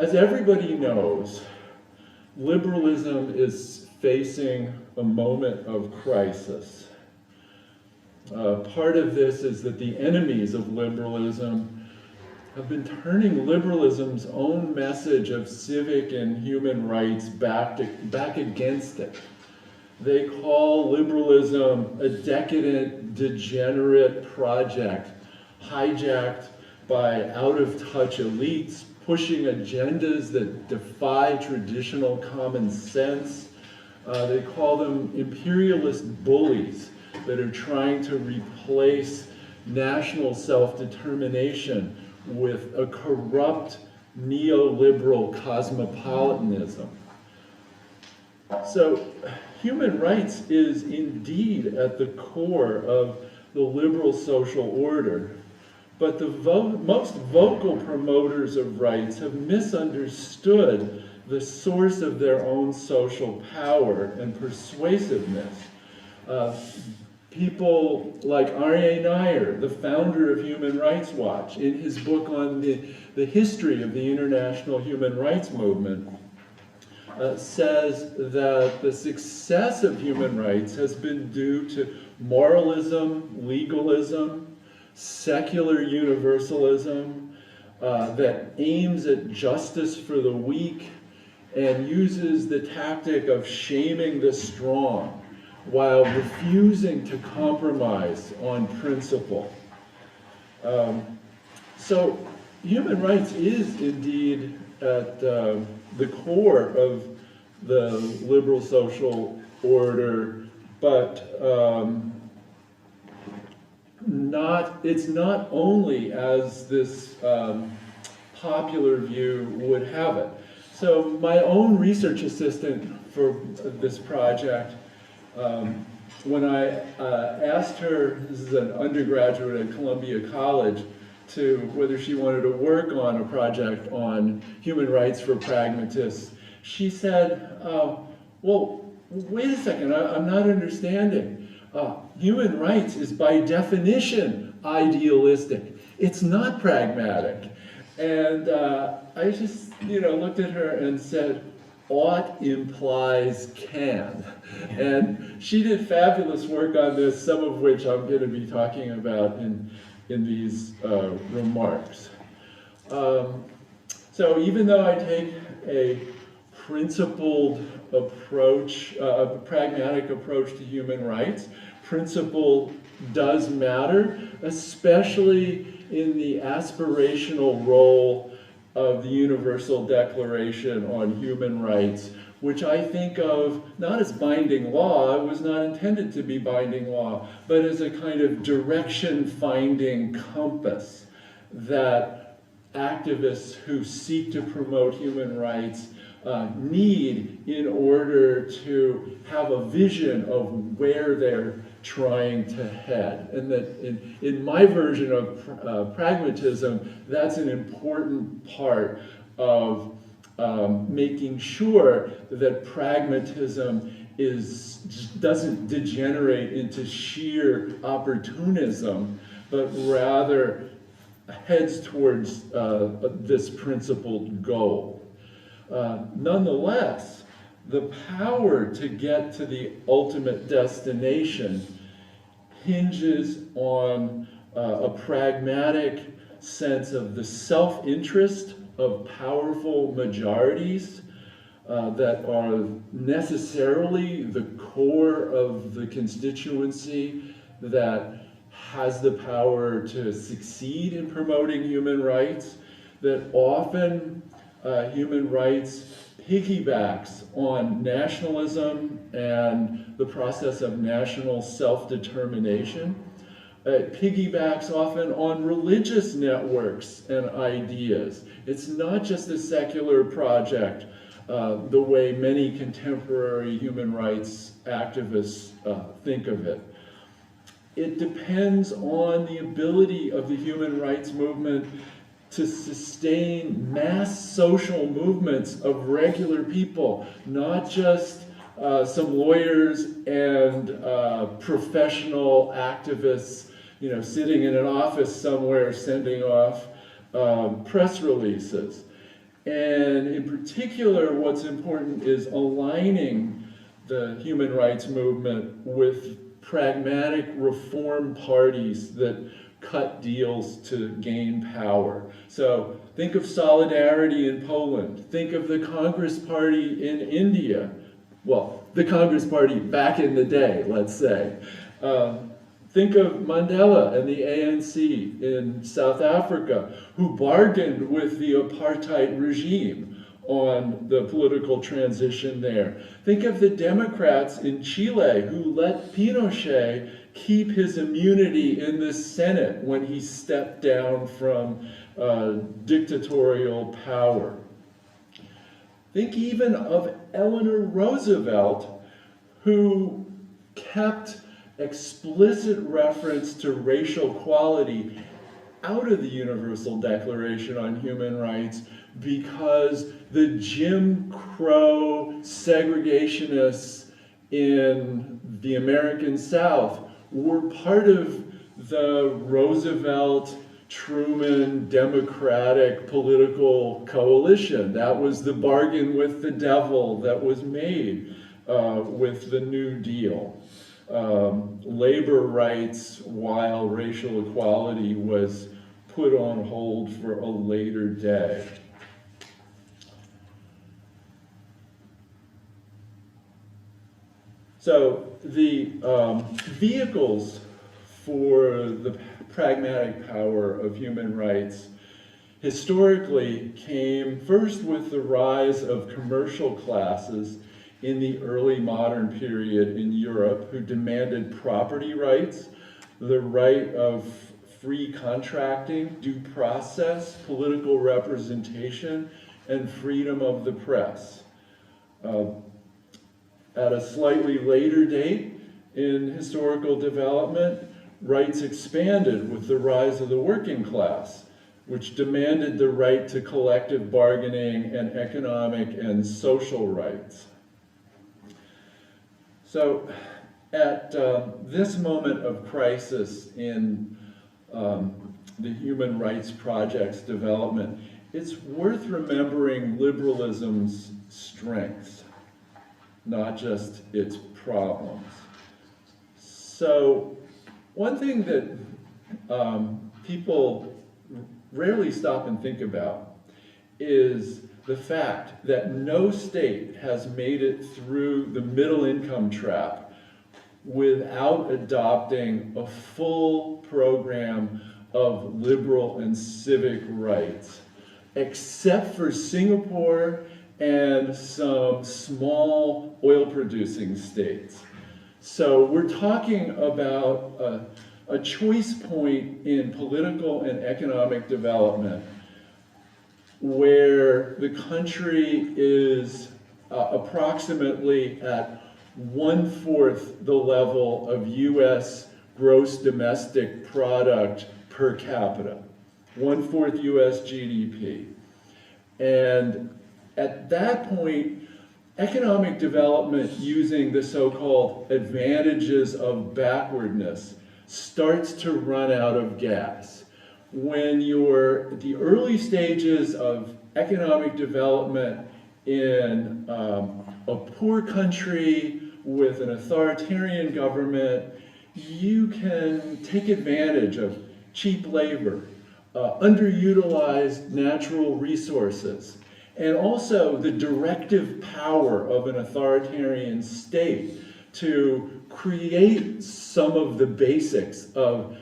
As everybody knows, liberalism is facing a moment of crisis. Part of this is that the enemies of liberalism have been turning liberalism's own message of civic and human rights back against it. They call liberalism a decadent, degenerate project, hijacked by out-of-touch elites, pushing agendas that defy traditional common sense. They call them imperialist bullies that are trying to replace national self-determination with a corrupt neoliberal cosmopolitanism. So human rights is indeed at the core of the liberal social order, but the most vocal promoters of rights have misunderstood the source of their own social power and persuasiveness. People like R.A. Snyder, the founder of Human Rights Watch, in his book on the history of the international human rights movement, says that the success of human rights has been due to moralism, legalism, secular universalism that aims at justice for the weak and uses the tactic of shaming the strong while refusing to compromise on principle. So human rights is indeed at the core of the liberal social order, but it's not only as this popular view would have it. So my own research assistant for this project, when I asked her, this is an undergraduate at Columbia College, to whether she wanted to work on a project on human rights for pragmatists, she said, well, wait a second, I'm not understanding. Human rights is by definition idealistic. It's not pragmatic. And I just, looked at her and said, ought implies can. And she did fabulous work on this, some of which I'm going to be talking about in these remarks. So even though I take a principled approach, a pragmatic approach to human rights, principle does matter, especially in the aspirational role of the Universal Declaration on Human Rights, which I think of not as binding law, it was not intended to be binding law, but as a kind of direction-finding compass that activists who seek to promote human rights need in order to have a vision of where they're trying to head. And that in my version of pragmatism, that's an important part of making sure that pragmatism doesn't degenerate into sheer opportunism, but rather heads towards this principled goal. Nonetheless, the power to get to the ultimate destination hinges on a pragmatic sense of the self-interest of powerful majorities that are necessarily the core of the constituency that has the power to succeed in promoting human rights, that often human rights piggybacks on nationalism and the process of national self-determination. It piggybacks often on religious networks and ideas. It's not just a secular project the way many contemporary human rights activists think of it. It depends on the ability of the human rights movement to sustain mass social movements of regular people, not just some lawyers and professional activists, sitting in an office somewhere sending off press releases. And in particular, what's important is aligning the human rights movement with pragmatic reform parties that cut deals to gain power. So think of Solidarity in Poland. Think of the Congress Party in India. Well, the Congress Party back in the day, let's say. Think of Mandela and the ANC in South Africa, who bargained with the apartheid regime on the political transition there. Think of the Democrats in Chile who let Pinochet keep his immunity in the Senate when he stepped down from dictatorial power. Think even of Eleanor Roosevelt, who kept explicit reference to racial equality out of the Universal Declaration on Human Rights because the Jim Crow segregationists in the American South were part of the Roosevelt Truman Democratic political coalition. That was the bargain with the devil that was made with the New Deal. Labor rights, while racial equality was put on hold for a later day. So the vehicles for the pragmatic power of human rights historically came first with the rise of commercial classes in the early modern period in Europe who demanded property rights, the right of free contracting, due process, political representation, and freedom of the press. At a slightly later date in historical development, rights expanded with the rise of the working class, which demanded the right to collective bargaining and economic and social rights. So at this moment of crisis in the Human Rights Project's development, it's worth remembering liberalism's strengths, not just its problems. So one thing that people rarely stop and think about is the fact that no state has made it through the middle income trap without adopting a full program of liberal and civic rights, except for Singapore and some small oil-producing states. So we're talking about a choice point in political and economic development where the country is approximately at 1/4 the level of US gross domestic product per capita, 1/4 US GDP. And at that point, economic development using the so-called advantages of backwardness starts to run out of gas. When you're at the early stages of economic development in a poor country with an authoritarian government, you can take advantage of cheap labor, underutilized natural resources, and also the directive power of an authoritarian state to create some of the basics of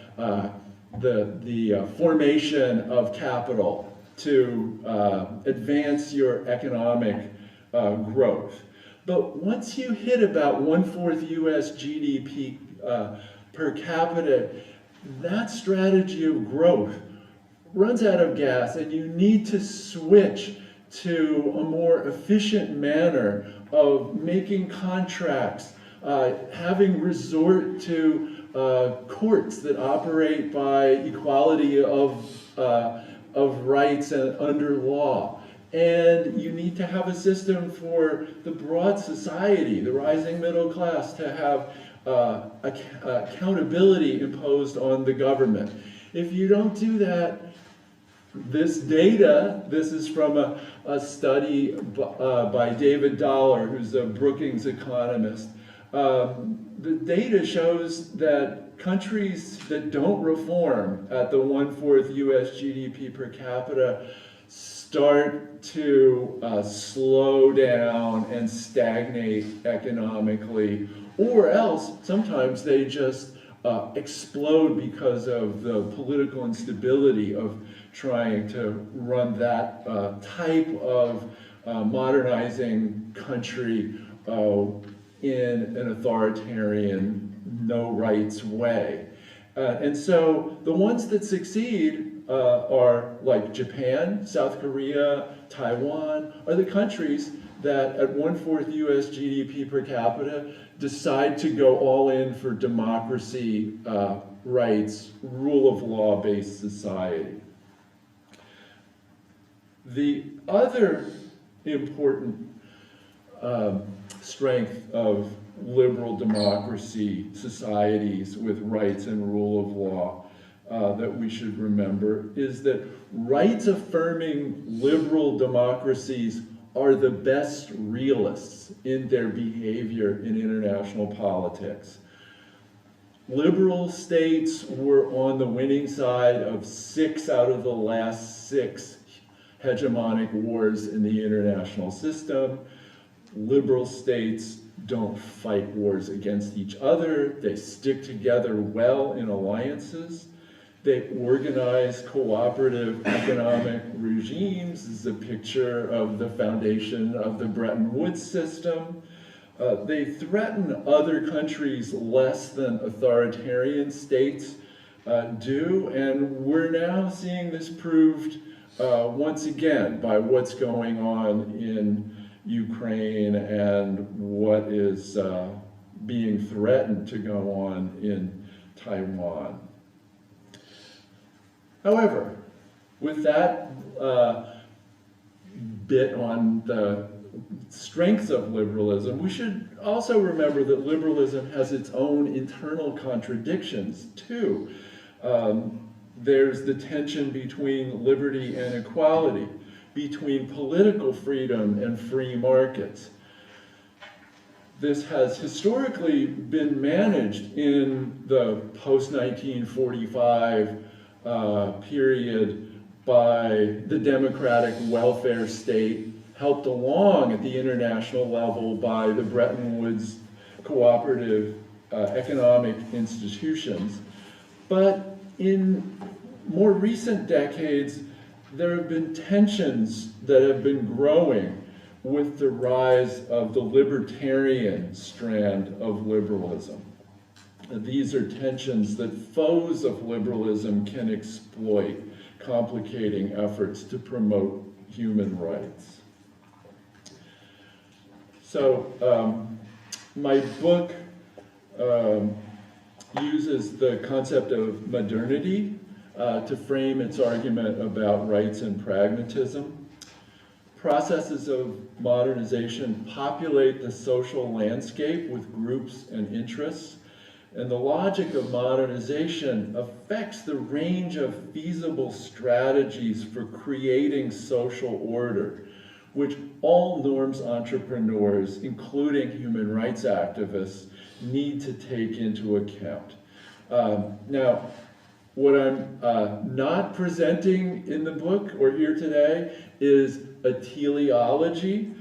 the formation of capital to advance your economic growth. But once you hit about 1/4 US GDP per capita, that strategy of growth runs out of gas, and you need to switch to a more efficient manner of making contracts, having resort to courts that operate by equality of rights and under law. And you need to have a system for the broad society, the rising middle class, to have accountability imposed on the government. If you don't do that, This data, this is from a study by David Dollar, who's a Brookings economist. The data shows that countries that don't reform at the 1/4 US GDP per capita start to slow down and stagnate economically, or else sometimes they just explode because of the political instability of trying to run that type of modernizing country in an authoritarian, no rights way. And so the ones that succeed are like Japan, South Korea, Taiwan, are the countries that at 1/4 US GDP per capita decide to go all in for democracy, rights, rule of law based society. The other important strength of liberal democracy societies with rights and rule of law that we should remember is that rights-affirming liberal democracies are the best realists in their behavior in international politics. Liberal states were on the winning side of 6 out of the last 6 hegemonic wars in the international system. Liberal states don't fight wars against each other. They stick together well in alliances. They organize cooperative economic regimes. This is a picture of the foundation of the Bretton Woods system. They threaten other countries less than authoritarian states do, and we're now seeing this proved once again by what's going on in Ukraine and what is being threatened to go on in Taiwan. However, with that bit on the strengths of liberalism, we should also remember that liberalism has its own internal contradictions too. There's the tension between liberty and equality, between political freedom and free markets. This has historically been managed in the post-1945 period by the democratic welfare state, helped along at the international level by the Bretton Woods cooperative economic institutions. But in more recent decades, there have been tensions that have been growing with the rise of the libertarian strand of liberalism. These are tensions that foes of liberalism can exploit, complicating efforts to promote human rights. So my book uses the concept of modernity to frame its argument about rights and pragmatism. Processes of modernization populate the social landscape with groups and interests, and the logic of modernization affects the range of feasible strategies for creating social order, which all norms entrepreneurs, including human rights activists, need to take into account. Now, what I'm not presenting in the book or here today is a teleology.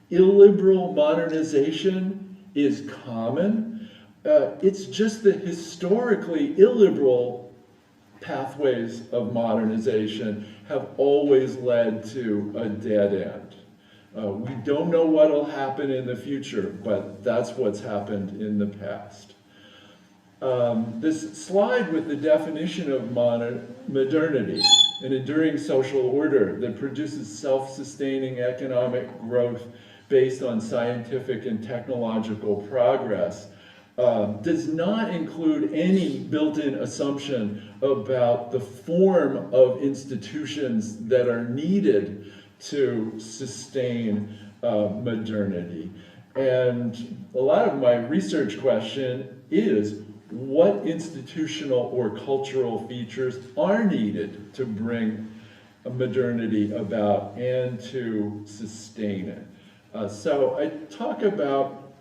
Illiberal modernization is common. It's just that historically illiberal pathways of modernization have always led to a dead end. We don't know what will happen in the future, but that's what's happened in the past. This slide with the definition of modernity, an enduring social order that produces self-sustaining economic growth based on scientific and technological progress, does not include any built-in assumption about the form of institutions that are needed to sustain modernity. And a lot of my research question is, what institutional or cultural features are needed to bring a modernity about and to sustain it. So I talk about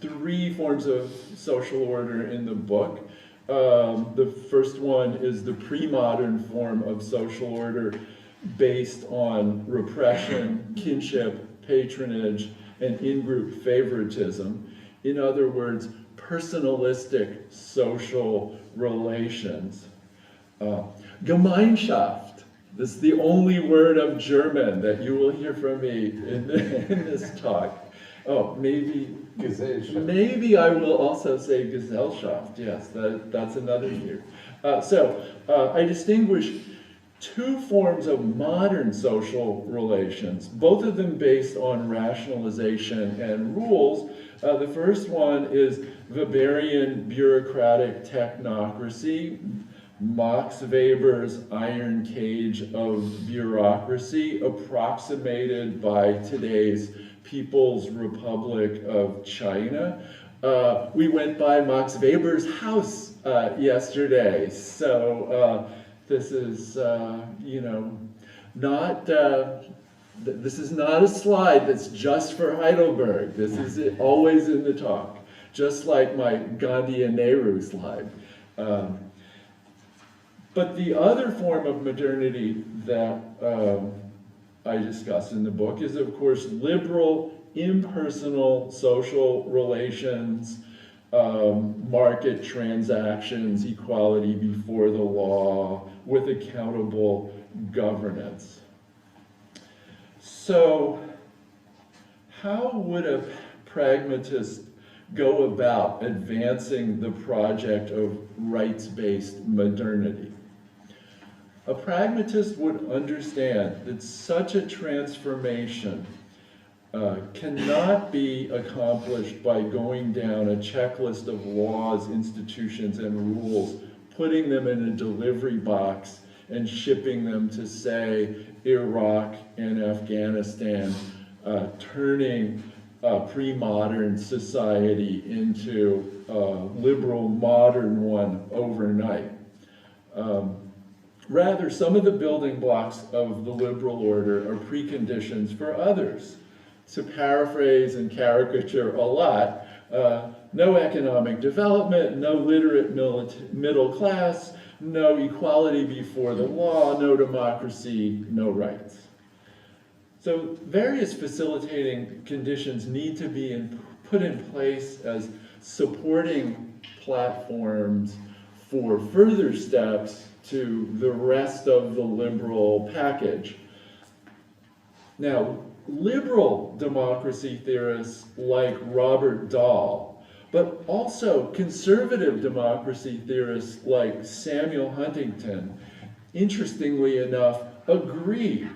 three forms of social order in the book. The first one is the pre-modern form of social order based on repression, kinship, patronage, and in-group favoritism. In other words, personalistic social relations. Gemeinschaft. This is the only word of German that you will hear from me in this talk. Oh, maybe I will also say Gesellschaft. Yes, that's another here. I distinguish two forms of modern social relations, both of them based on rationalization and rules. The first one is Weberian bureaucratic technocracy, Max Weber's iron cage of bureaucracy, approximated by today's People's Republic of China. We went by Max Weber's house yesterday, so this is, this is not a slide that's just for Heidelberg. This is always in the talk, just like my Gandhi and Nehru slide. But the other form of modernity that I discuss in the book is, of course, liberal, impersonal social relations, market transactions, equality before the law, with accountable governance. So, how would a pragmatist go about advancing the project of rights-based modernity? A pragmatist would understand that such a transformation cannot be accomplished by going down a checklist of laws, institutions, and rules, putting them in a delivery box, and shipping them to, say, Iraq and Afghanistan, turning pre-modern society into a liberal modern one overnight. Rather, some of the building blocks of the liberal order are preconditions for others. To paraphrase and caricature a lot, no economic development, no literate middle class, no equality before the law, no democracy, no rights. So various facilitating conditions need to be put in place as supporting platforms for further steps to the rest of the liberal package. Now, liberal democracy theorists like Robert Dahl, but also conservative democracy theorists like Samuel Huntington, interestingly enough, agree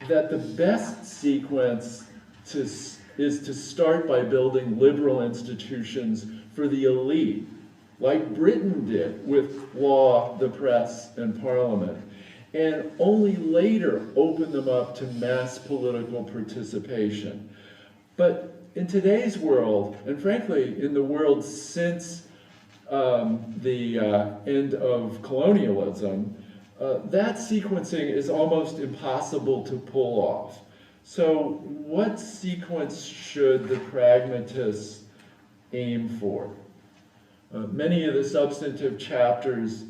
that the best sequence is to start by building liberal institutions for the elite, like Britain did with law, the press, and parliament, and only later open them up to mass political participation. But in today's world, and frankly, in the world since the end of colonialism, that sequencing is almost impossible to pull off. So what sequence should the pragmatists aim for? Many of the substantive chapters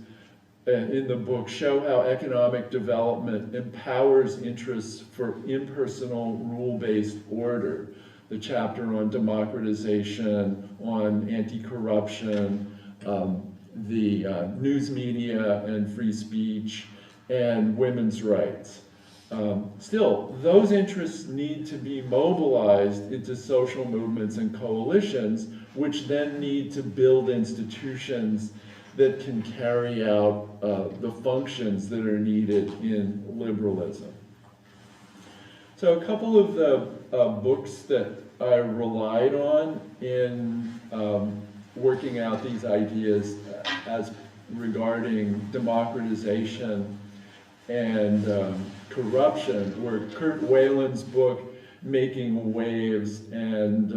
in the book show how economic development empowers interests for impersonal, rule-based order. The chapter on democratization, on anti-corruption, the news media and free speech, and women's rights. Still, those interests need to be mobilized into social movements and coalitions, which then need to build institutions that can carry out the functions that are needed in liberalism. So a couple of the books that I relied on in working out these ideas as regarding democratization and corruption were Kurt Whalen's book, Making Waves, and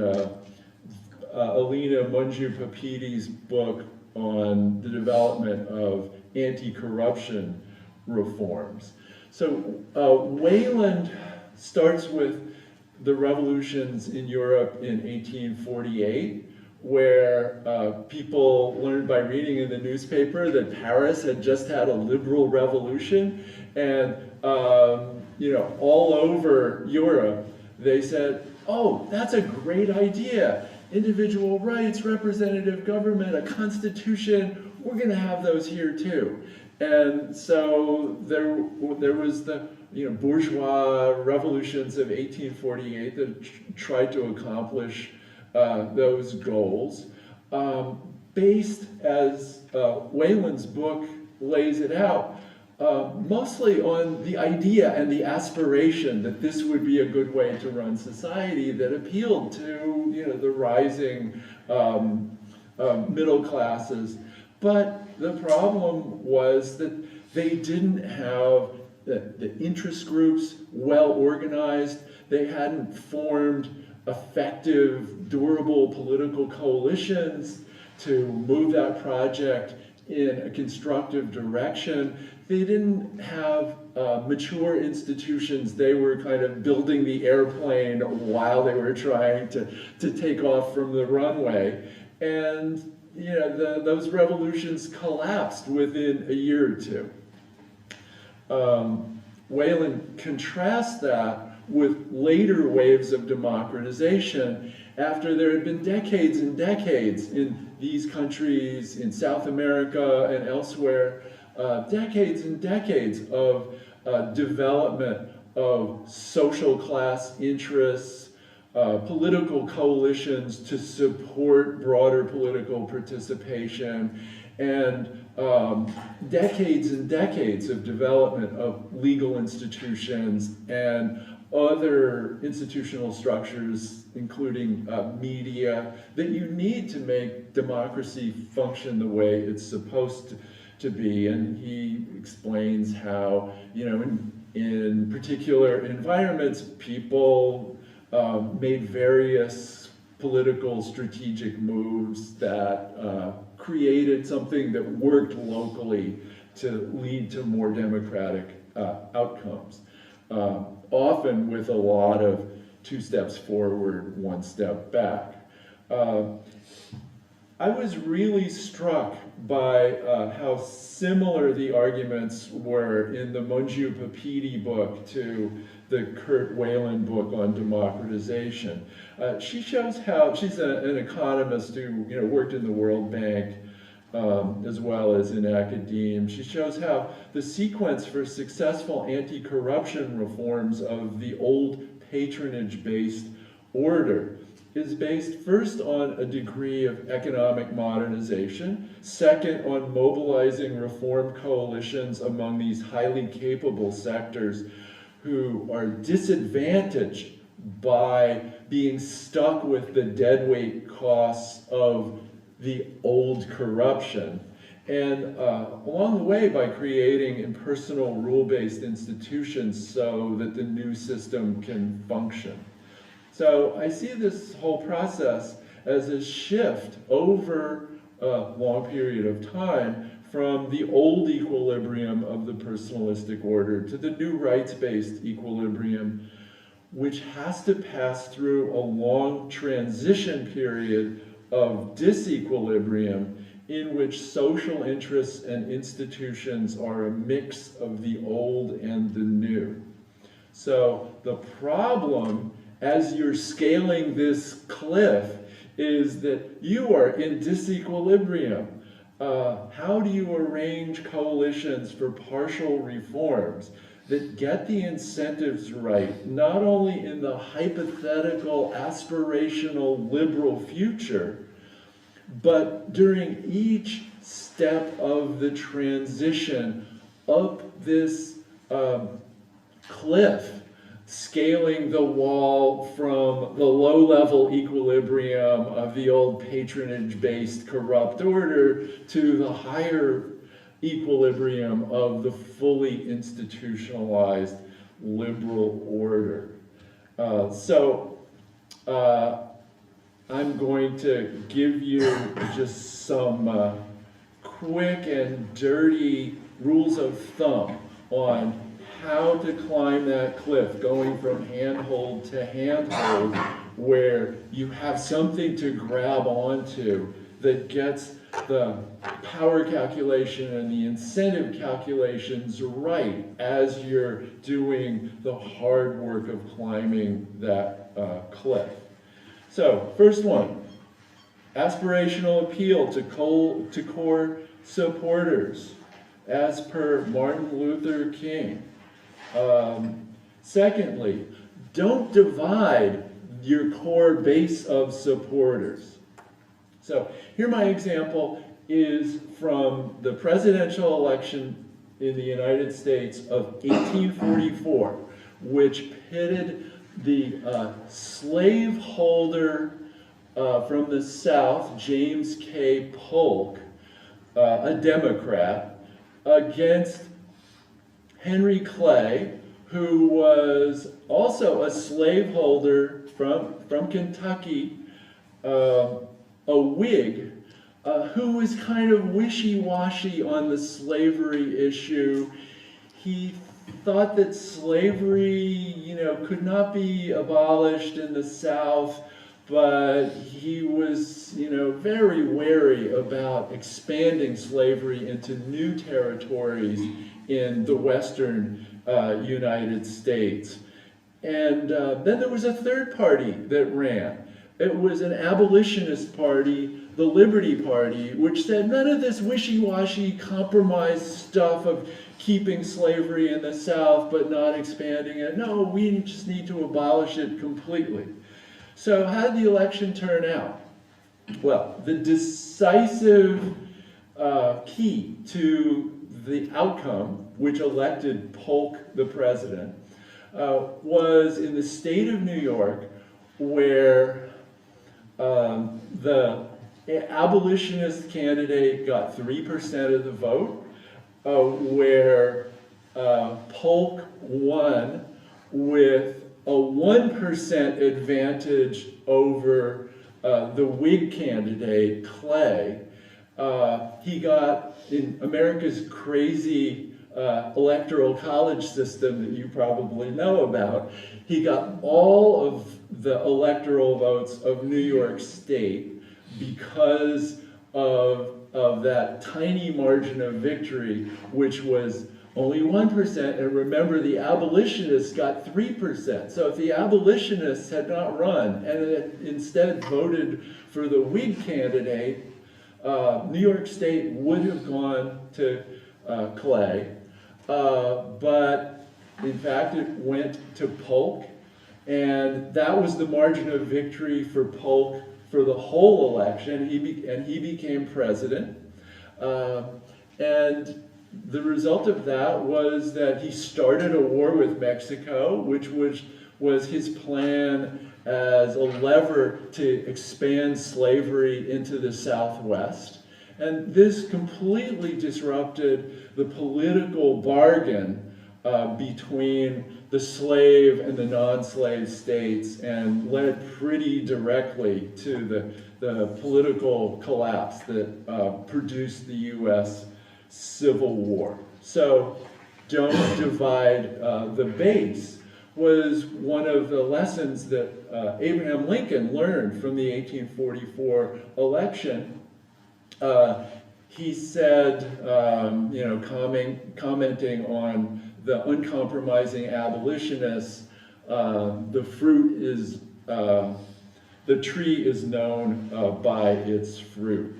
Alina Munju-Papiti's book, on the development of anti-corruption reforms. So Wayland starts with the revolutions in Europe in 1848, where people learned by reading in the newspaper that Paris had just had a liberal revolution, and all over Europe they said, oh, that's a great idea. Individual rights, representative government, a constitution, we're going to have those here too. And so there was the bourgeois revolutions of 1848 that tried to accomplish those goals, based, as Wayland's book lays it out, mostly on the idea and the aspiration that this would be a good way to run society that appealed to the rising middle classes. But the problem was that they didn't have the interest groups well organized. They hadn't formed effective, durable political coalitions to move that project in a constructive direction. They didn't have mature institutions. They were kind of building the airplane while they were trying to take off from the runway. And those revolutions collapsed within a year or two. Wayland contrasts that with later waves of democratization after there had been decades and decades in these countries, in South America and elsewhere, decades and decades of development of social class interests, political coalitions to support broader political participation, and decades and decades of development of legal institutions and other institutional structures, including media, that you need to make democracy function the way it's supposed to be. And he explains how, in particular environments, people made various political strategic moves that created something that worked locally to lead to more democratic outcomes. Often with a lot of 2 steps forward, 1 step back. I was really struck by how similar the arguments were in the Monju Papiti book to the Kurt Wayland book on democratization. She shows how, she's an economist who worked in the World Bank, as well as in academia. She shows how the sequence for successful anti-corruption reforms of the old patronage-based order is based first on a degree of economic modernization, second on mobilizing reform coalitions among these highly capable sectors who are disadvantaged by being stuck with the deadweight costs of the old corruption, and along the way by creating impersonal rule-based institutions so that the new system can function. So I see this whole process as a shift over a long period of time from the old equilibrium of the personalistic order to the new rights-based equilibrium, which has to pass through a long transition period of disequilibrium in which social interests and institutions are a mix of the old and the new. So the problem as you're scaling this cliff is that you are in disequilibrium. How do you arrange coalitions for partial reforms that get the incentives right, not only in the hypothetical, aspirational, liberal future, but during each step of the transition up this cliff, scaling the wall from the low-level equilibrium of the old patronage-based corrupt order to the higher equilibrium of the fully institutionalized liberal order. I'm going to give you just some quick and dirty rules of thumb on how to climb that cliff, going from handhold to handhold, where you have something to grab onto that gets the power calculation and the incentive calculations right as you're doing the hard work of climbing that cliff. So, first one, aspirational appeal to core supporters, as per Martin Luther King. Secondly, don't divide your core base of supporters. So here my example is from the presidential election in the United States of 1844, which pitted the slaveholder from the South, James K. Polk, a Democrat, against Henry Clay, who was also a slaveholder from Kentucky, a Whig, who was kind of wishy-washy on the slavery issue. He thought that slavery, could not be abolished in the South, but he was, very wary about expanding slavery into new territories in the Western United States. And then there was a third party that ran. It was an abolitionist party, the Liberty Party, which said none of this wishy-washy compromise stuff of keeping slavery in the South but not expanding it. No, we just need to abolish it completely. So how did the election turn out? Well, the decisive key to the outcome, which elected Polk the president, was in the state of New York, where the abolitionist candidate got 3% of the vote, where Polk won with a 1% advantage over the Whig candidate, Clay. He got, in America's crazy electoral college system that you probably know about, he got all of the electoral votes of New York State because of that tiny margin of victory, which was only 1%, and remember the abolitionists got 3%. So if the abolitionists had not run and had instead voted for the Whig candidate, New York State would have gone to Clay, but in fact it went to Polk, and that was the margin of victory for Polk for the whole election, and he became president. And the result of that was that he started a war with Mexico, which was his plan as a lever to expand slavery into the Southwest. And this completely disrupted the political bargain between the slave and the non-slave states, and led pretty directly to the political collapse that produced the U.S. Civil War. So don't divide the base was one of the lessons that Abraham Lincoln learned from the 1844 election. He said, commenting on the uncompromising abolitionists, the tree is known by its fruit.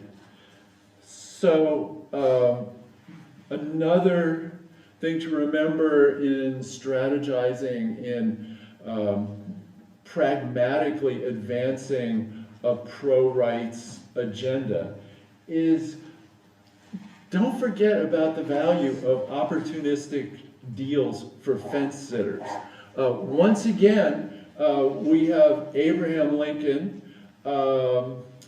So another thing to remember in strategizing, in pragmatically advancing a pro-rights agenda, is don't forget about the value of opportunistic deals for fence sitters. Once again, we have Abraham Lincoln.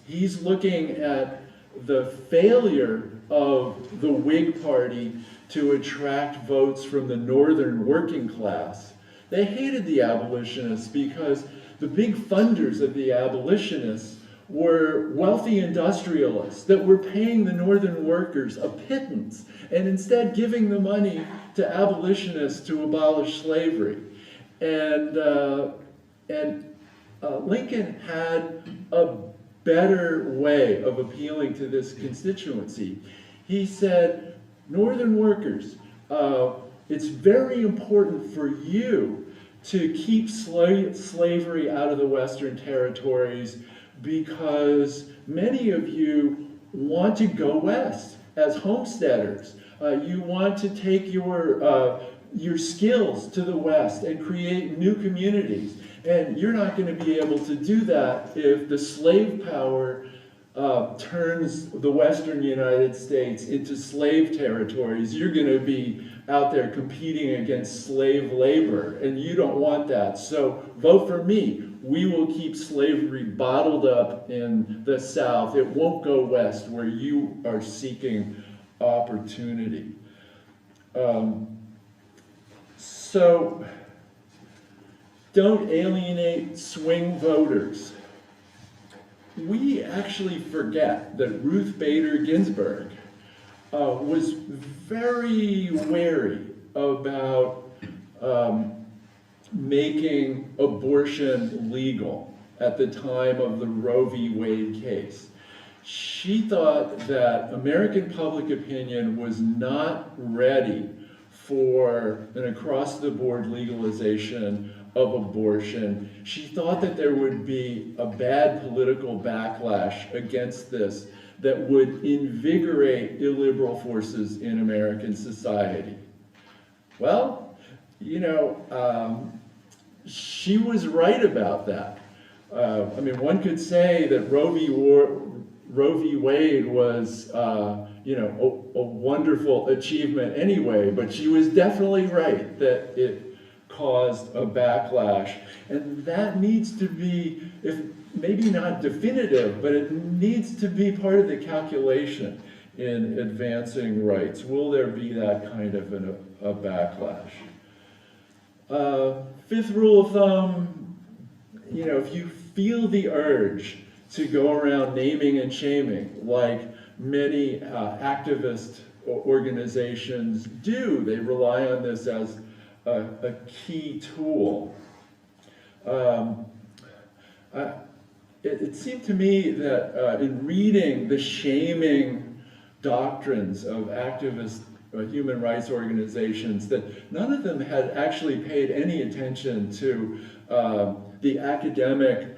He's looking at the failure of the Whig Party to attract votes from the northern working class. They hated the abolitionists because the big funders of the abolitionists were wealthy industrialists that were paying the northern workers a pittance and instead giving the money to abolitionists to abolish slavery. And Lincoln had a better way of appealing to this constituency. He said, northern workers, it's very important for you to keep slavery out of the Western territories because many of you want to go west as homesteaders. You want to take your skills to the west and create new communities. And you're not going to be able to do that if the slave power turns the western United States into slave territories. You're going to be out there competing against slave labor, and you don't want that. So vote for me. We will keep slavery bottled up in the South. It won't go west where you are seeking opportunity. So don't alienate swing voters. We actually forget that Ruth Bader Ginsburg was very wary about making abortion legal at the time of the Roe v. Wade case. She thought that American public opinion was not ready for an across-the-board legalization of abortion. She thought that there would be a bad political backlash against this that would invigorate illiberal forces in American society. Well, you know, she was right about that. I mean, one could say that Roe v. Wade was, you know, a wonderful achievement anyway, but she was definitely right that it caused a backlash. And that needs to be, if maybe not definitive, but it needs to be part of the calculation in advancing rights. Will there be that kind of a backlash? Fifth rule of thumb, you know, if you feel the urge to go around naming and shaming, like many activist organizations do, they rely on this as a key tool. It seemed to me that in reading the shaming doctrines of activist human rights organizations, that none of them had actually paid any attention to the academic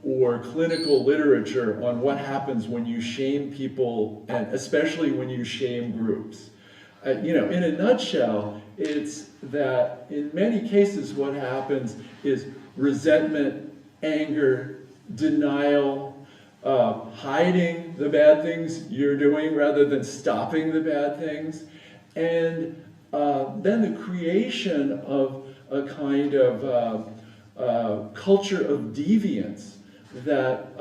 or clinical literature on what happens when you shame people, and especially when you shame groups. You know, in a nutshell, it's that in many cases what happens is resentment, anger, denial, hiding the bad things you're doing rather than stopping the bad things, and then the creation of a kind of culture of deviance that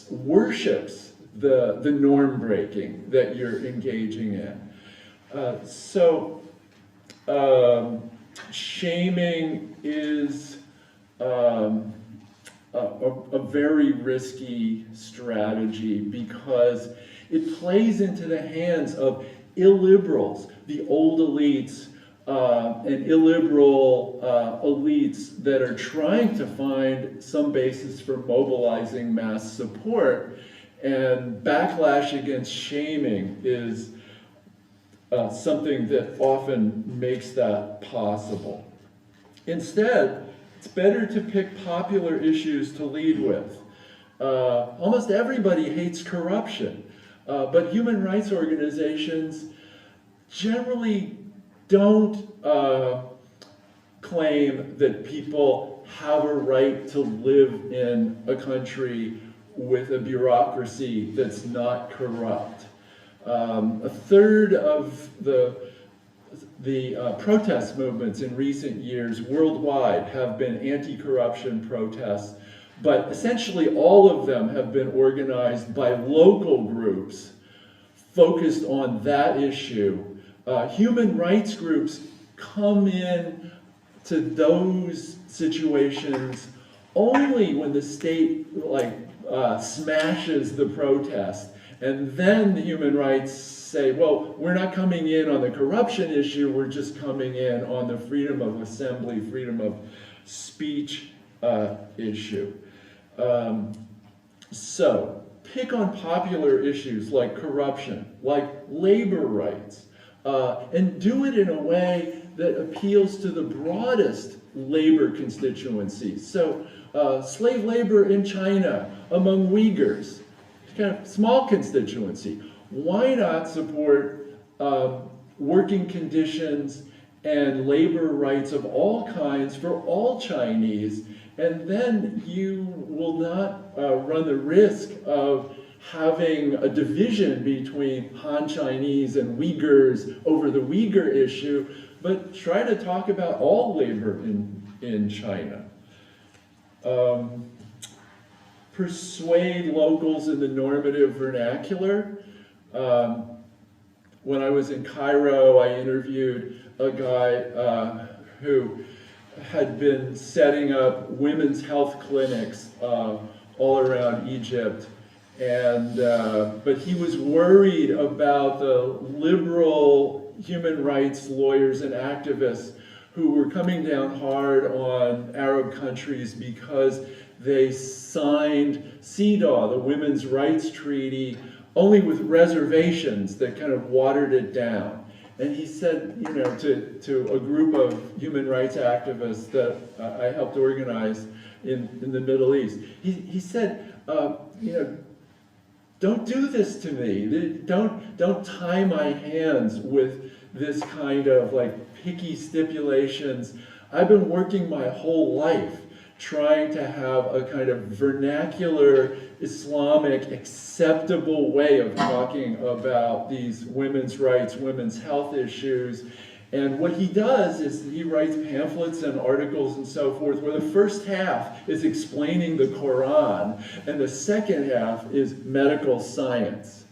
worships the norm breaking that you're engaging in. So shaming is a very risky strategy because it plays into the hands of illiberals, the old elites, and illiberal elites that are trying to find some basis for mobilizing mass support, and backlash against shaming is something that often makes that possible. Instead, it's better to pick popular issues to lead with. Almost everybody hates corruption, but human rights organizations generally don't claim that people have a right to live in a country with a bureaucracy that's not corrupt. A third of the protest movements in recent years worldwide have been anti-corruption protests, but essentially all of them have been organized by local groups focused on that issue. Human rights groups come in to those situations only when the state smashes the protest. And then the human rights say, well, we're not coming in on the corruption issue, we're just coming in on the freedom of assembly, freedom of speech issue. So, pick on popular issues like corruption, like labor rights, and do it in a way that appeals to the broadest labor constituencies. So, slave labor in China among Uyghurs, kind of small constituency. Why not support working conditions and labor rights of all kinds for all Chinese, and then you will not run the risk of having a division between Han Chinese and Uyghurs over the Uyghur issue, but try to talk about all labor in China. Persuade locals in the normative vernacular. When I was in Cairo, I interviewed a guy who had been setting up women's health clinics all around Egypt, and but he was worried about the liberal human rights lawyers and activists who were coming down hard on Arab countries because they signed CEDAW, the Women's Rights Treaty, only with reservations that kind of watered it down. And he said, you know, to a group of human rights activists that I helped organize in the Middle East, he said, you know, don't do this to me. Don't tie my hands with this kind of like picky stipulations. I've been working my whole life trying to have a kind of vernacular Islamic acceptable way of talking about these women's rights, women's health issues. And what he does is he writes pamphlets and articles and so forth where the first half is explaining the Quran and the second half is medical science.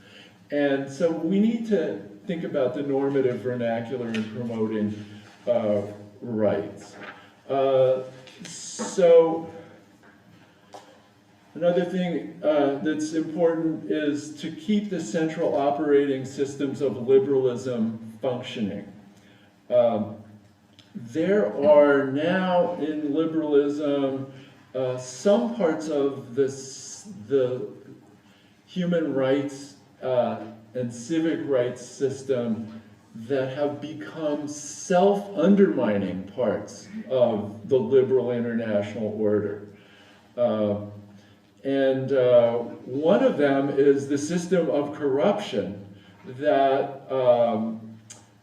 And so we need to think about the normative vernacular in promoting rights. So another thing that's important is to keep the central operating systems of liberalism functioning. There are now in liberalism some parts of the human rights and civic rights system that have become self-undermining parts of the liberal international order. And one of them is the system of corruption that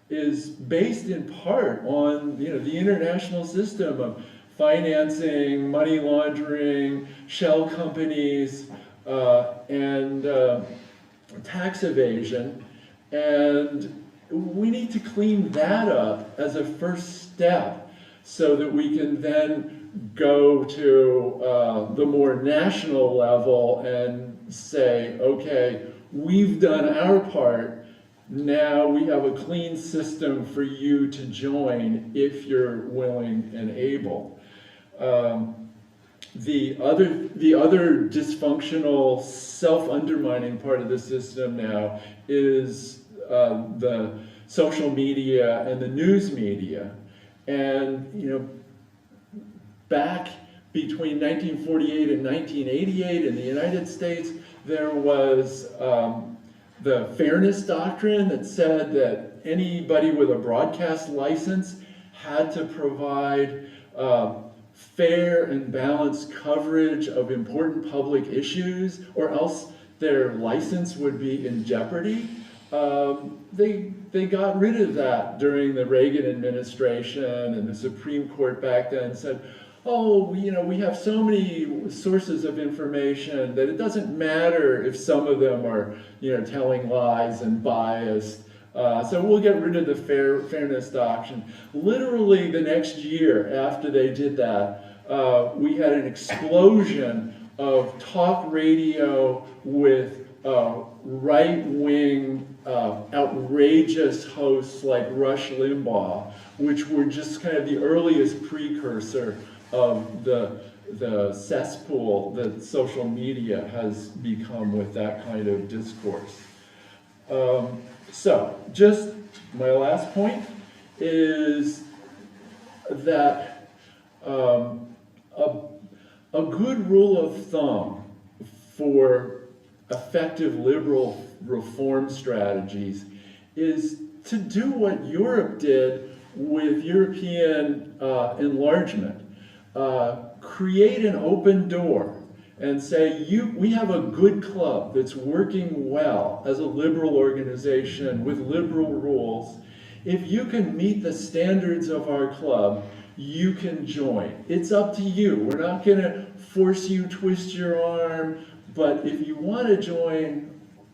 is based in part on the international system of financing, money laundering, shell companies, and tax evasion. And we need to clean that up as a first step so that we can then go to the more national level and say, okay, we've done our part, now we have a clean system for you to join if you're willing and able. The other dysfunctional, self-undermining part of the system now is the social media and the news media. And back between 1948 and 1988 in the United States, there was the fairness doctrine that said that anybody with a broadcast license had to provide fair and balanced coverage of important public issues, or else their license would be in jeopardy. They got rid of that during the Reagan administration, and the Supreme Court back then said, oh, we have so many sources of information that it doesn't matter if some of them are telling lies and biased. So we'll get rid of the fairness doctrine. Literally the next year after they did that, we had an explosion of talk radio with right-wing, outrageous hosts like Rush Limbaugh, which were just kind of the earliest precursor of the the cesspool that social media has become with that kind of discourse. So, just my last point is that a good rule of thumb for effective liberal reform strategies is to do what Europe did with European enlargement. Create an open door and say, we have a good club that's working well as a liberal organization with liberal rules. If you can meet the standards of our club, you can join. It's up to you. We're not going to force you, twist your arm, but if you want to join,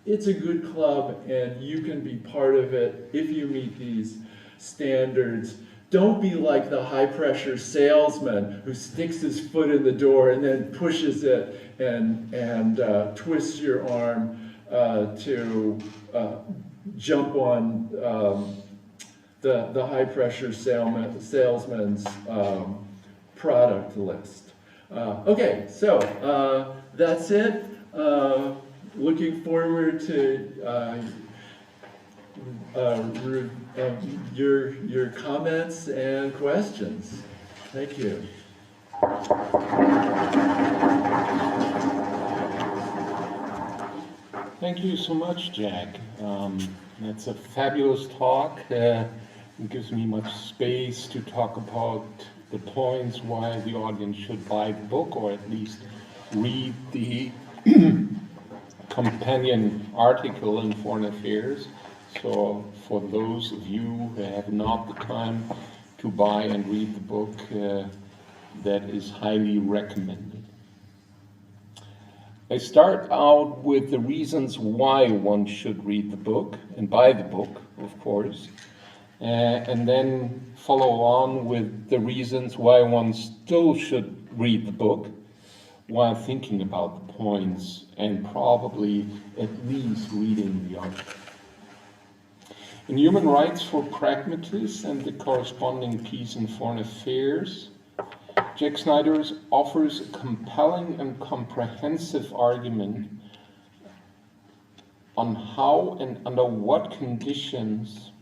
it's a good club and you can be part of it if you meet these standards. Don't be like the high-pressure salesman who sticks his foot in the door and then pushes it and twists your arm to jump on the high-pressure salesman's product list. Okay, so that's it. Looking forward to your comments and questions. Thank you. Thank you so much, Jack. That's a fabulous talk. It gives me much space to talk about the points why the audience should buy the book, or at least read the companion article in Foreign Affairs. So for those of you who have not the time to buy and read the book, that is highly recommended. I start out with the reasons why one should read the book and buy the book, of course, and then follow on with the reasons why one still should read the book while thinking about the points and probably at least reading the article. In Human Rights for Pragmatists and the corresponding piece in Foreign Affairs, Jack Snyder offers a compelling and comprehensive argument on how and under what conditions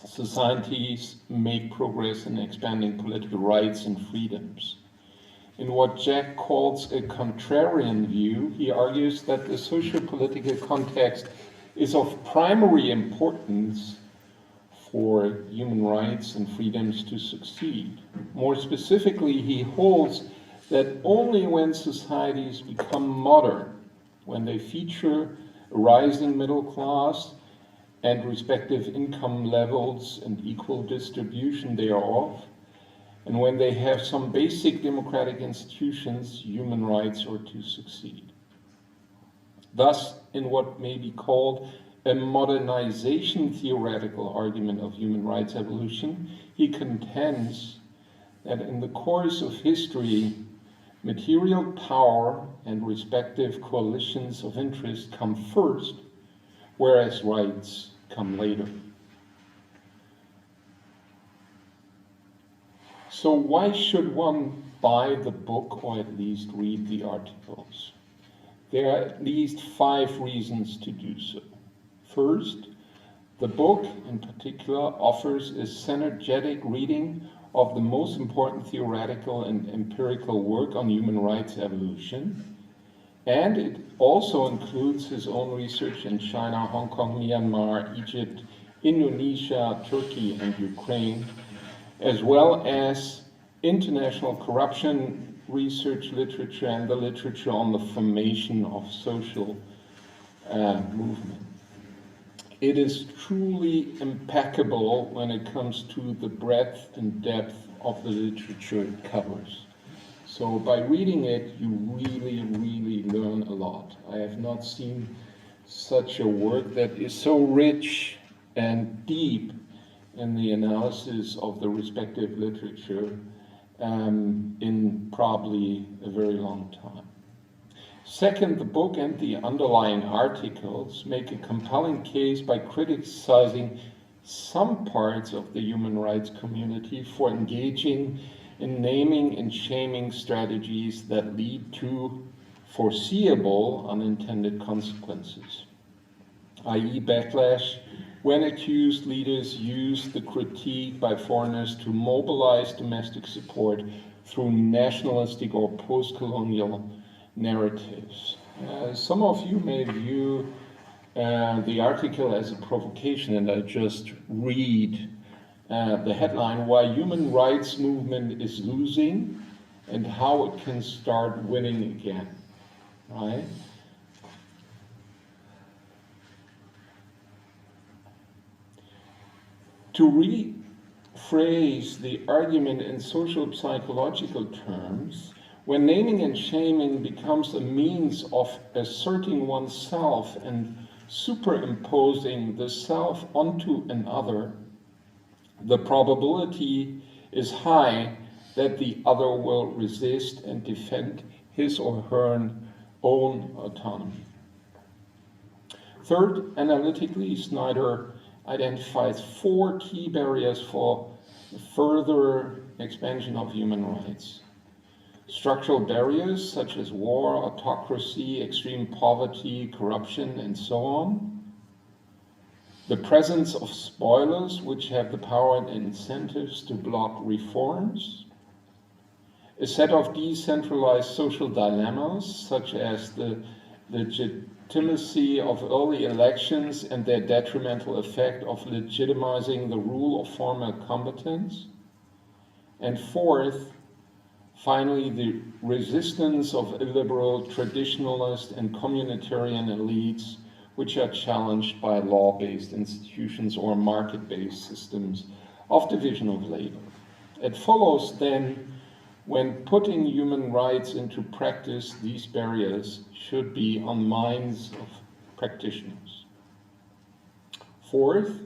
societies make progress in expanding political rights and freedoms. In what Jack calls a contrarian view, he argues that the socio-political context is of primary importance for human rights and freedoms to succeed. More specifically, he holds that only when societies become modern, when they feature a rising middle class and respective income levels and equal distribution thereof, and when they have some basic democratic institutions, human rights are to succeed. Thus, in what may be called a modernization theoretical argument of human rights evolution, he contends that in the course of history, material power and respective coalitions of interest come first, whereas rights come later. So why should one buy the book or at least read the articles? There are at least 5 reasons to do so. First, the book in particular offers a synergetic reading of the most important theoretical and empirical work on human rights evolution, and it also includes his own research in China, Hong Kong, Myanmar, Egypt, Indonesia, Turkey, and Ukraine, as well as international corruption research literature and the literature on the formation of social movement. It is truly impeccable when it comes to the breadth and depth of the literature it covers. So by reading it, you really, really learn a lot. I have not seen such a work that is so rich and deep in the analysis of the respective literature in probably a very long time. Second, the book and the underlying articles make a compelling case by criticizing some parts of the human rights community for engaging in naming and shaming strategies that lead to foreseeable unintended consequences, i.e. backlash when accused leaders use the critique by foreigners to mobilize domestic support through nationalistic or post-colonial narratives. Some of you may view the article as a provocation, and I just read the headline, Why Human Rights Movement is Losing and How It Can Start Winning Again, right? To rephrase the argument in social psychological terms, when naming and shaming becomes a means of asserting oneself and superimposing the self onto another, the probability is high that the other will resist and defend his or her own autonomy. Third, analytically, Snyder identifies 4 key barriers for further expansion of human rights. Structural barriers such as war, autocracy, extreme poverty, corruption, and so on. The presence of spoilers which have the power and incentives to block reforms. A set of decentralized social dilemmas such as the legitimacy of early elections and their detrimental effect of legitimizing the rule of former combatants. And fourth, finally, the resistance of illiberal, traditionalist, and communitarian elites which are challenged by law-based institutions or market-based systems of division of labor. It follows then, when putting human rights into practice, these barriers should be on minds of practitioners. Fourth,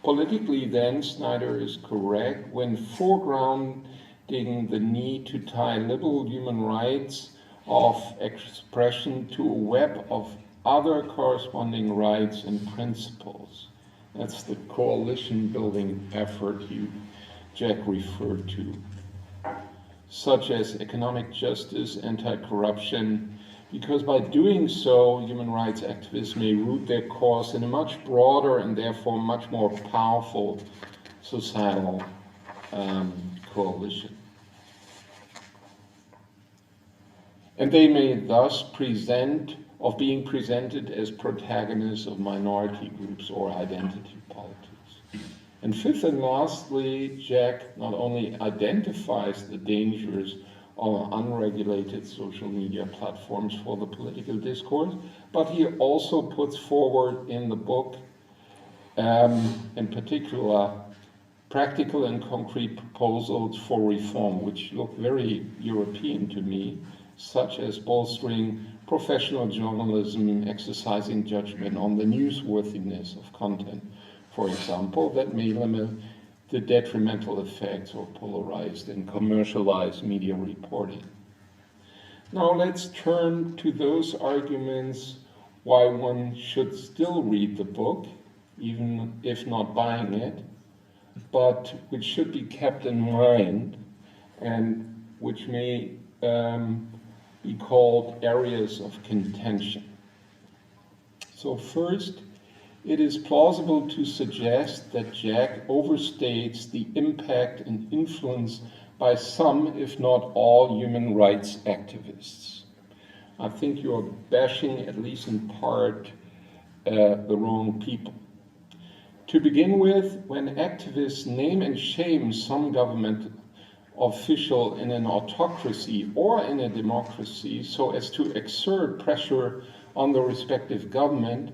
politically then, Snyder is correct when foregrounding the need to tie liberal human rights of expression to a web of other corresponding rights and principles. That's the coalition building effort Jack referred to, such as economic justice, anti-corruption, because by doing so, human rights activists may root their cause in a much broader and therefore much more powerful societal coalition. And they may thus being presented as protagonists of minority groups or identity politics. And fifth and lastly, Jack not only identifies the dangers of unregulated social media platforms for the political discourse, but he also puts forward in the book, in particular, practical and concrete proposals for reform, which look very European to me, such as bolstering professional journalism, exercising judgment on the newsworthiness of content, for example, that may limit the detrimental effects of polarized and commercialized media reporting. Now let's turn to those arguments why one should still read the book, even if not buying it, but which should be kept in mind and which may be called areas of contention. So first, it is plausible to suggest that Jack overstates the impact and influence by some, if not all, human rights activists. I think you are bashing, at least in part, the wrong people. To begin with, when activists name and shame some government official in an autocracy or in a democracy so as to exert pressure on the respective government,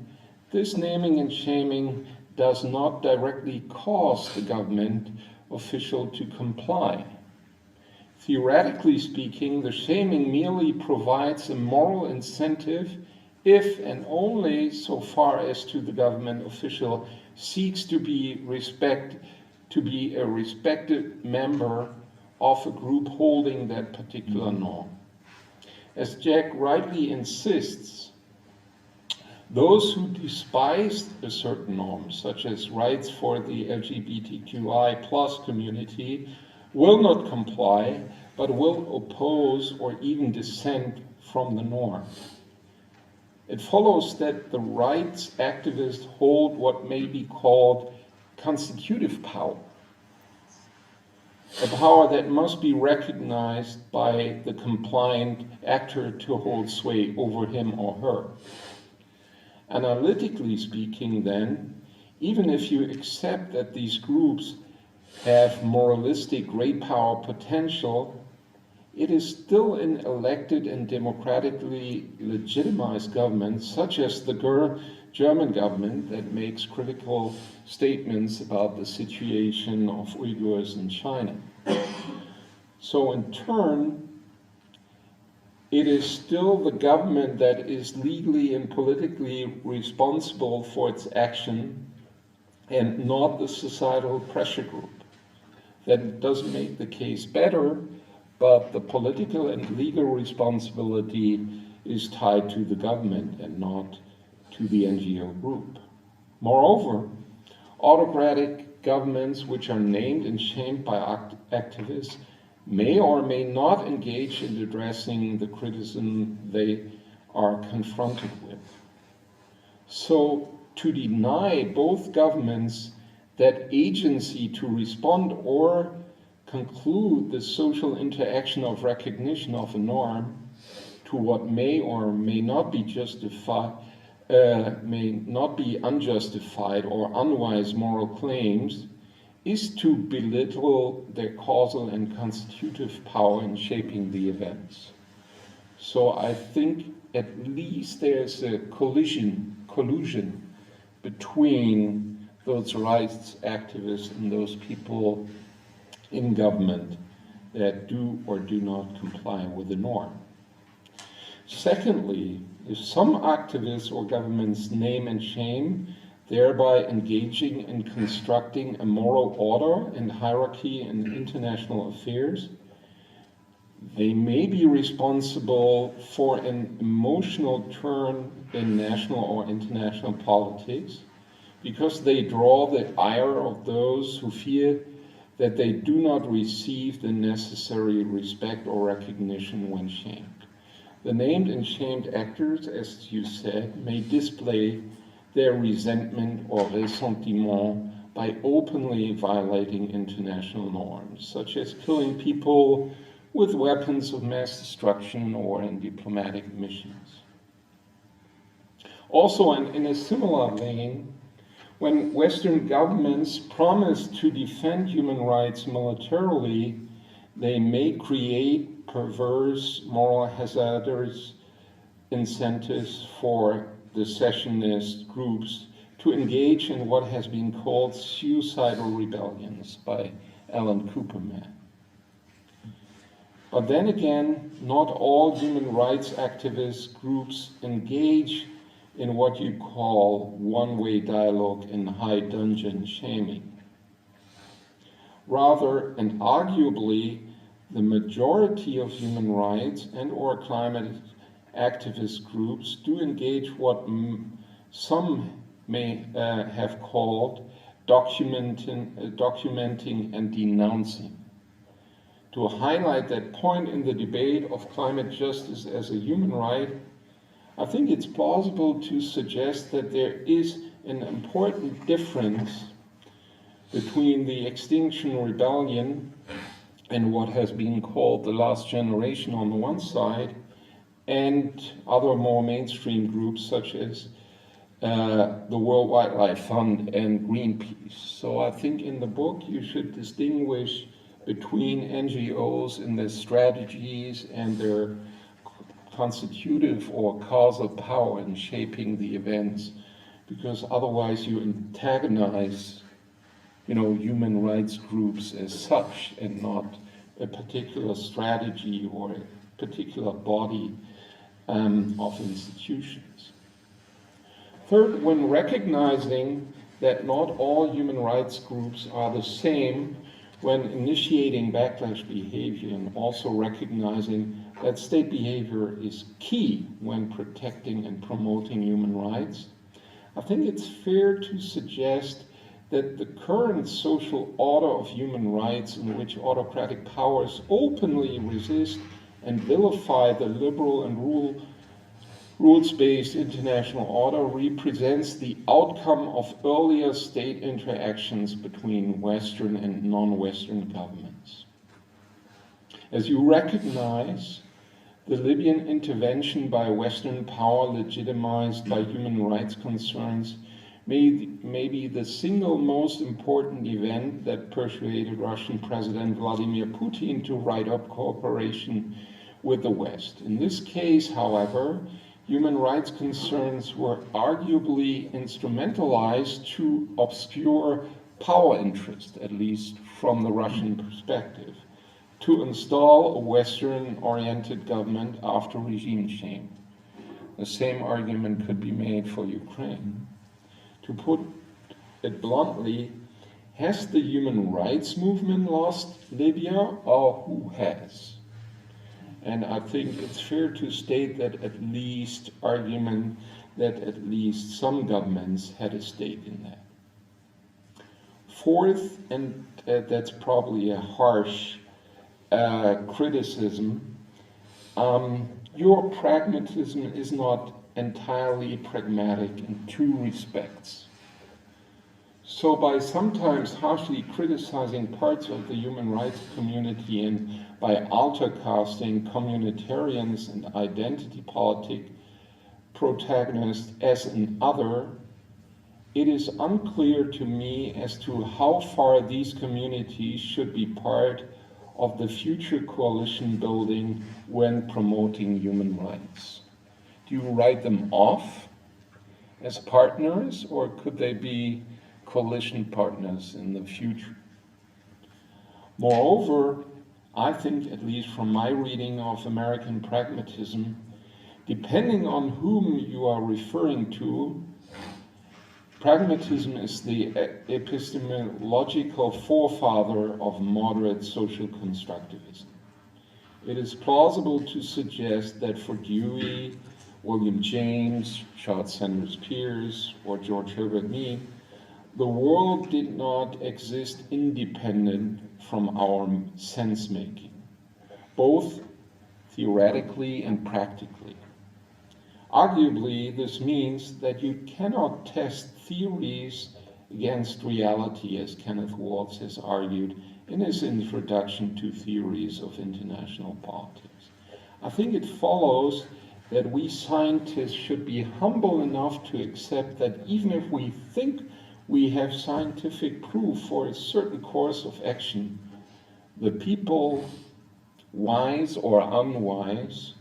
this naming and shaming does not directly cause the government official to comply. Theoretically speaking, the shaming merely provides a moral incentive if and only so far as to the government official seeks to be a respected member of a group holding that particular norm. As Jack rightly insists, those who despise a certain norm, such as rights for the LGBTQI+ community, will not comply, but will oppose or even dissent from the norm. It follows that the rights activists hold what may be called constitutive power, a power that must be recognized by the compliant actor to hold sway over him or her. Analytically speaking, then, even if you accept that these groups have moralistic great power potential, it is still in elected and democratically legitimized governments, such as the German government, that makes critical statements about the situation of Uyghurs in China. So in turn, it is still the government that is legally and politically responsible for its action and not the societal pressure group. That doesn't make the case better, but the political and legal responsibility is tied to the government and not to the NGO group. Moreover, autocratic governments which are named and shamed by activists may or may not engage in addressing the criticism they are confronted with. So to deny both governments that agency to respond or conclude the social interaction of recognition of a norm to what may or may not be unjustified or unwise moral claims is to belittle their causal and constitutive power in shaping the events. So I think at least there's a collusion between those rights activists and those people in government that do or do not comply with the norm. Secondly, if some activists or governments name and shame, thereby engaging in constructing a moral order and hierarchy in international affairs, they may be responsible for an emotional turn in national or international politics because they draw the ire of those who fear that they do not receive the necessary respect or recognition when shamed. The named and shamed actors, as you said, may display their resentment or ressentiment by openly violating international norms, such as killing people with weapons of mass destruction or in diplomatic missions. Also, in a similar vein, when Western governments promise to defend human rights militarily, they may create perverse, moral hazardous incentives for the secessionist groups to engage in what has been called suicidal rebellions by Alan Cooperman. But then again, not all human rights activist groups engage in what you call one-way dialogue and high dungeon shaming. Rather, and arguably, the majority of human rights and or climate activist groups do engage what some may have called documenting and denouncing. To highlight that point in the debate of climate justice as a human right, I think it's plausible to suggest that there is an important difference between the Extinction Rebellion and what has been called the last generation on the one side, and other more mainstream groups such as the World Wildlife Fund and Greenpeace. So I think in the book you should distinguish between NGOs and their strategies and their constitutive or causal power in shaping the events, because otherwise you antagonize, human rights groups as such and not a particular strategy or a particular body of institutions. Third, when recognizing that not all human rights groups are the same, when initiating backlash behavior and also recognizing that state behavior is key when protecting and promoting human rights, I think it's fair to suggest that the current social order of human rights, in which autocratic powers openly resist and vilify the liberal and rules-based international order, represents the outcome of earlier state interactions between Western and non-Western governments. As you recognize, the Libyan intervention by Western power, legitimized by human rights concerns, may be the single most important event that persuaded Russian President Vladimir Putin to write up cooperation with the West. In this case, however, human rights concerns were arguably instrumentalized to obscure power interest, at least from the Russian perspective, to install a Western-oriented government after regime change. The same argument could be made for Ukraine. To put it bluntly, has the human rights movement lost Libya, or who has? And I think it's fair to state that at least some governments had a stake in that. Fourth, and that's probably a harsh criticism, your pragmatism is not entirely pragmatic in two respects. So by sometimes harshly criticizing parts of the human rights community and by alter-casting communitarians and identity politic protagonists as an other, it is unclear to me as to how far these communities should be part of the future coalition building when promoting human rights. Do you write them off as partners, or could they be coalition partners in the future? Moreover, I think, at least from my reading of American pragmatism, depending on whom you are referring to, pragmatism is the epistemological forefather of moderate social constructivism. It is plausible to suggest that for Dewey, William James, Charles Sanders Peirce, or George Herbert Mead, the world did not exist independent from our sense-making, both theoretically and practically. Arguably, this means that you cannot test theories against reality, as Kenneth Waltz has argued in his introduction to theories of international politics. I think it follows that we scientists should be humble enough to accept that even if we think we have scientific proof for a certain course of action, the people, wise or unwise,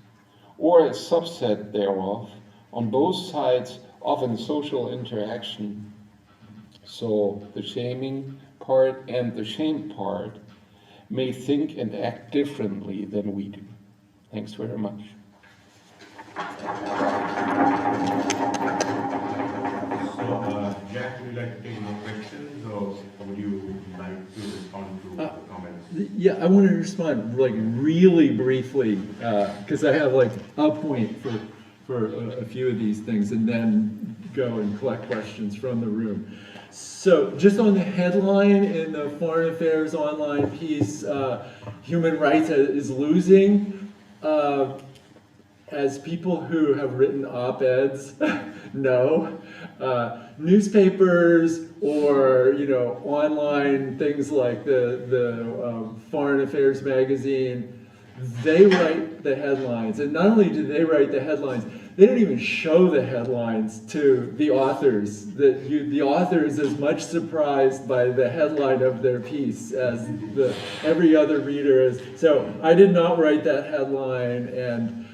or a subset thereof, on both sides of a social interaction, so the shaming part and the shamed part, may think and act differently than we do. Thanks very much. So, Jack, would you like to take more questions, or would you like to respond to comments? Yeah, I want to respond like really briefly, because I have like a point for a few of these things, and then go and collect questions from the room. So just on the headline in the Foreign Affairs Online piece, human rights is losing. As people who have written op-eds know, newspapers or online things like the Foreign Affairs magazine, they write the headlines, and not only do they write the headlines, they don't even show the headlines to the authors. The author is as much surprised by the headline of their piece as every other reader is. So I did not write that headline, and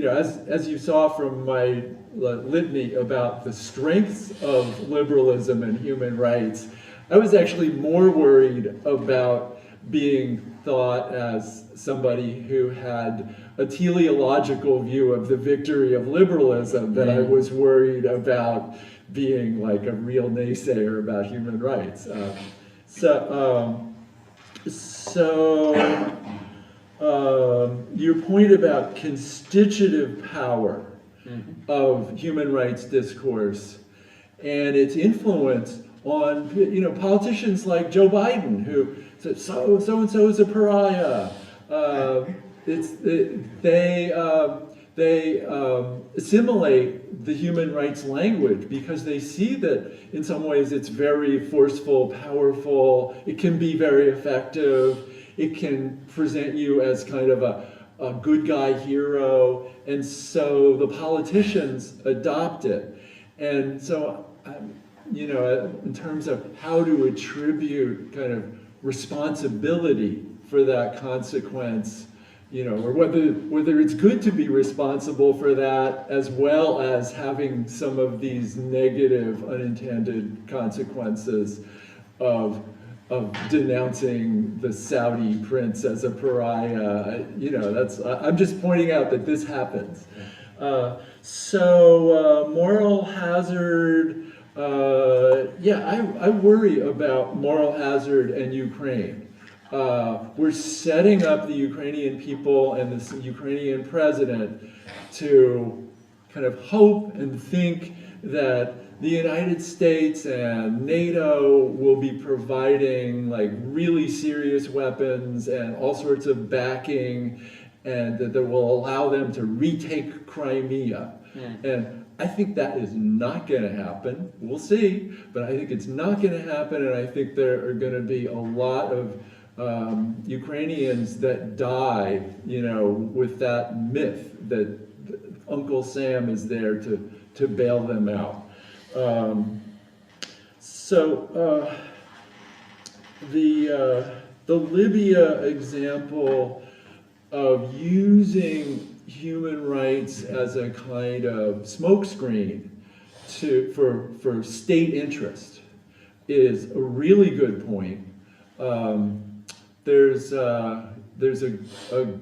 as you saw from my litany about the strengths of liberalism and human rights, I was actually more worried about being thought as somebody who had a teleological view of the victory of liberalism than I was worried about being like a real naysayer about human rights. Your point about constitutive power of human rights discourse and its influence on, politicians like Joe Biden, who said, so-and-so is a pariah. They assimilate the human rights language because they see that in some ways it's very forceful, powerful, it can be very effective, it can present you as kind of a good guy hero, and so the politicians adopt it. And so, in terms of how to attribute kind of responsibility for that consequence, or whether it's good to be responsible for that, as well as having some of these negative unintended consequences of denouncing the Saudi prince as a pariah. I'm just pointing out that this happens. Moral hazard, I worry about moral hazard and Ukraine. We're setting up the Ukrainian people and the Ukrainian president to kind of hope and think that the United States and NATO will be providing like really serious weapons and all sorts of backing, and that will allow them to retake Crimea. And I think that is not going to happen. We'll see, but I think it's not going to happen, and I think there are going to be a lot of Ukrainians that die, with that myth that Uncle Sam is there to bail them out. The Libya example of using human rights as a kind of smokescreen for state interest is a really good point. There's a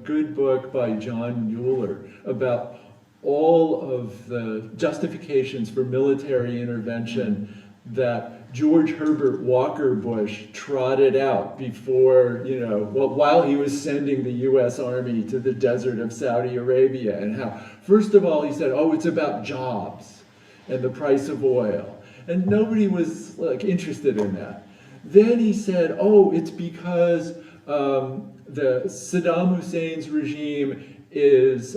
good book by John Mueller about all of the justifications for military intervention that George Herbert Walker Bush trotted out before, while he was sending the US Army to the desert of Saudi Arabia, and how, first of all, he said, it's about jobs and the price of oil. And nobody was interested in that. Then he said, it's because the Saddam Hussein's regime is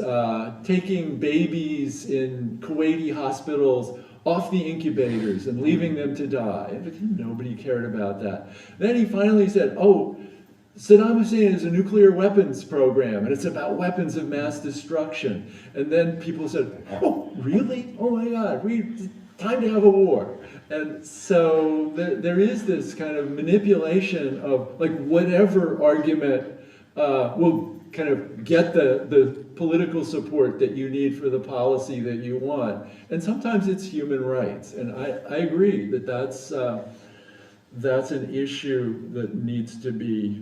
taking babies in Kuwaiti hospitals off the incubators and leaving them to die. Nobody cared about that. Then he finally said, Saddam Hussein is a nuclear weapons program, and it's about weapons of mass destruction. And then people said, really? Oh my God, time to have a war. And so there is this kind of manipulation of whatever argument will kind of get the political support that you need for the policy that you want. And sometimes it's human rights. And I agree that that's an issue that needs to be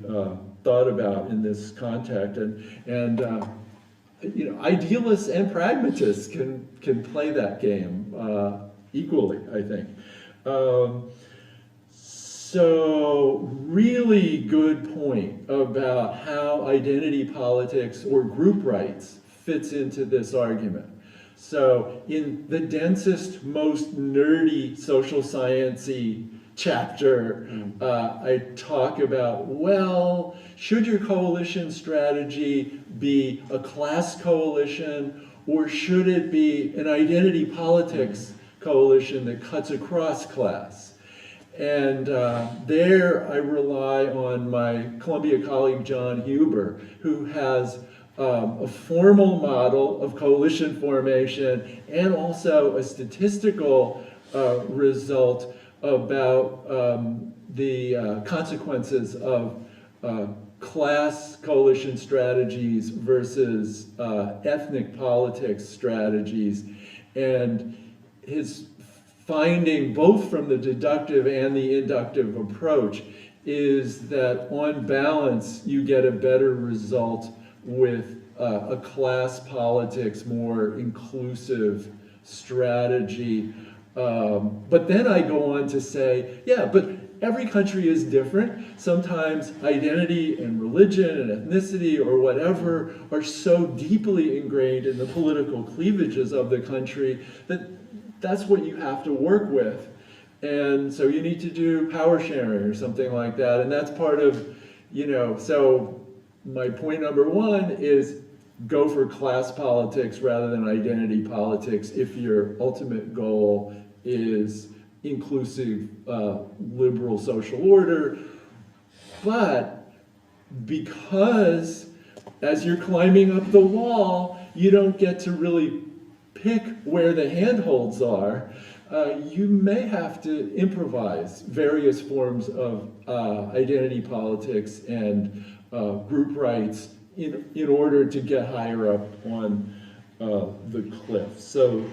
thought about in this context. And idealists and pragmatists can play that game equally, I think. So really good point about how identity politics or group rights fits into this argument. So in the densest, most nerdy social science-y chapter, I talk about, should your coalition strategy be a class coalition, or should it be an identity politics coalition that cuts across class? And there I rely on my Columbia colleague John Huber, who has a formal model of coalition formation and also a statistical result about the consequences of class coalition strategies versus ethnic politics strategies. And his finding, both from the deductive and the inductive approach, is that on balance you get a better result with a class politics, more inclusive strategy. But then I go on to say, but every country is different. Sometimes identity and religion and ethnicity or whatever are so deeply ingrained in the political cleavages of the country that that's what you have to work with. And so you need to do power sharing or something like that. And that's part of, so my point number one is go for class politics rather than identity politics if your ultimate goal is inclusive, liberal social order. But because as you're climbing up the wall, you don't get to really pick where the handholds are, you may have to improvise various forms of identity politics and group rights in order to get higher up on the cliff. So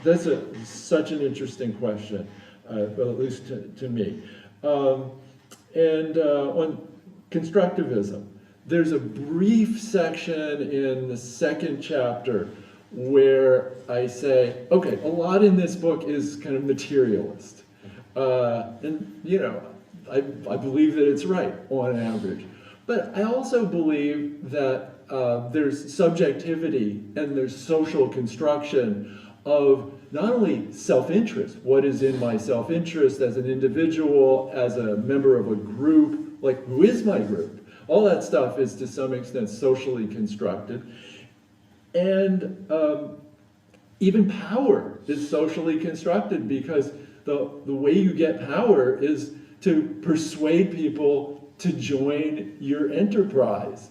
that's such an interesting question, well, at least to me. And on constructivism, there's a brief section in the second chapter where I say, okay, a lot in this book is kind of materialist. And, I believe that it's right on average. But I also believe that there's subjectivity and there's social construction of not only self-interest, what is in my self-interest as an individual, as a member of a group, like who is my group? All that stuff is to some extent socially constructed. And even power is socially constructed because the way you get power is to persuade people to join your enterprise.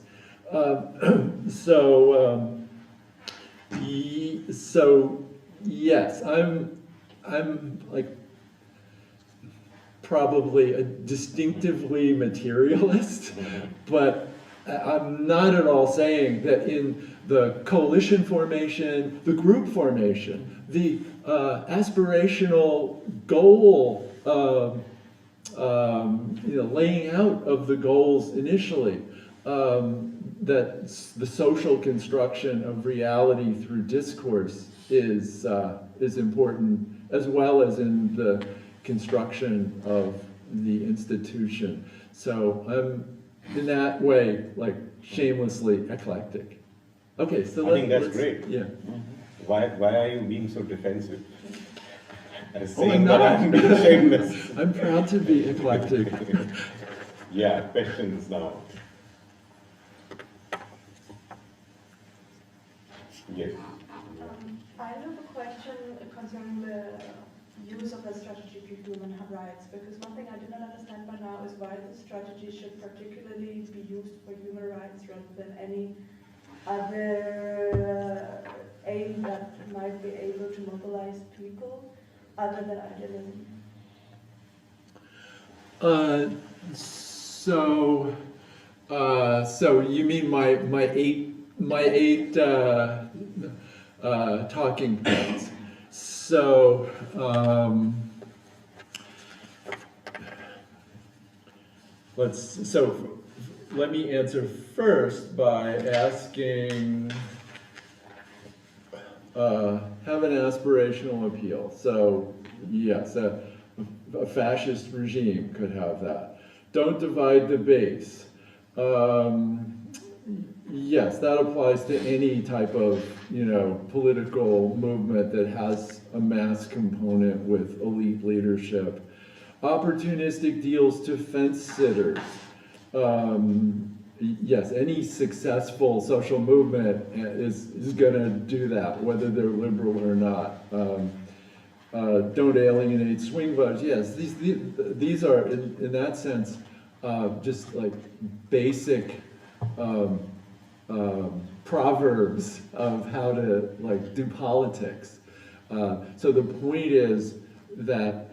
So yes, I'm like probably a distinctively materialist, but I'm not at all saying that in the coalition formation, the group formation, the aspirational goal, laying out of the goals initially, that the social construction of reality through discourse is important, as well as in the construction of the institution. So I'm in that way, like shamelessly eclectic. Okay, so I think that's great. Yeah. Why are you being so defensive? As Oh, I'm saying not. that I'm being shameless. I'm proud to be eclectic. Yeah, questions now. Yes. I have a question concerning the use of a strategy to human rights, because one thing I do not understand by now is why the strategy should particularly be used for human rights rather than any other aim that might be able to mobilize people other than idealism. So you mean my eight talking points. So let me answer first by asking, have an aspirational appeal. So yes, a fascist regime could have that. Don't divide the base. Yes, that applies to any type of, political movement that has a mass component with elite leadership. Opportunistic deals to fence sitters. Yes, any successful social movement is going to do that, whether they're liberal or not. Don't alienate swing voters. Yes, these are, in that sense, just like basic proverbs of how to do politics. So the point is that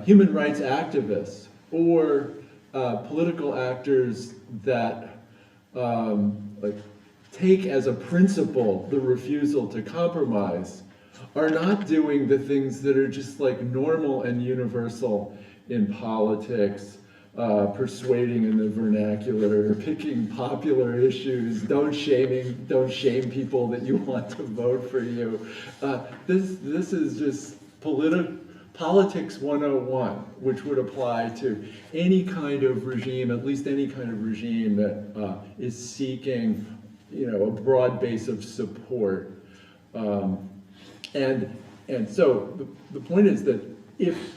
human rights activists or political actors that take as a principle the refusal to compromise are not doing the things that are just normal and universal in politics. Persuading in the vernacular, picking popular issues, don't shame people that you want to vote for you. This is just politics 101, which would apply to any kind of regime, at least any kind of regime that is seeking, a broad base of support. And And so the point is that if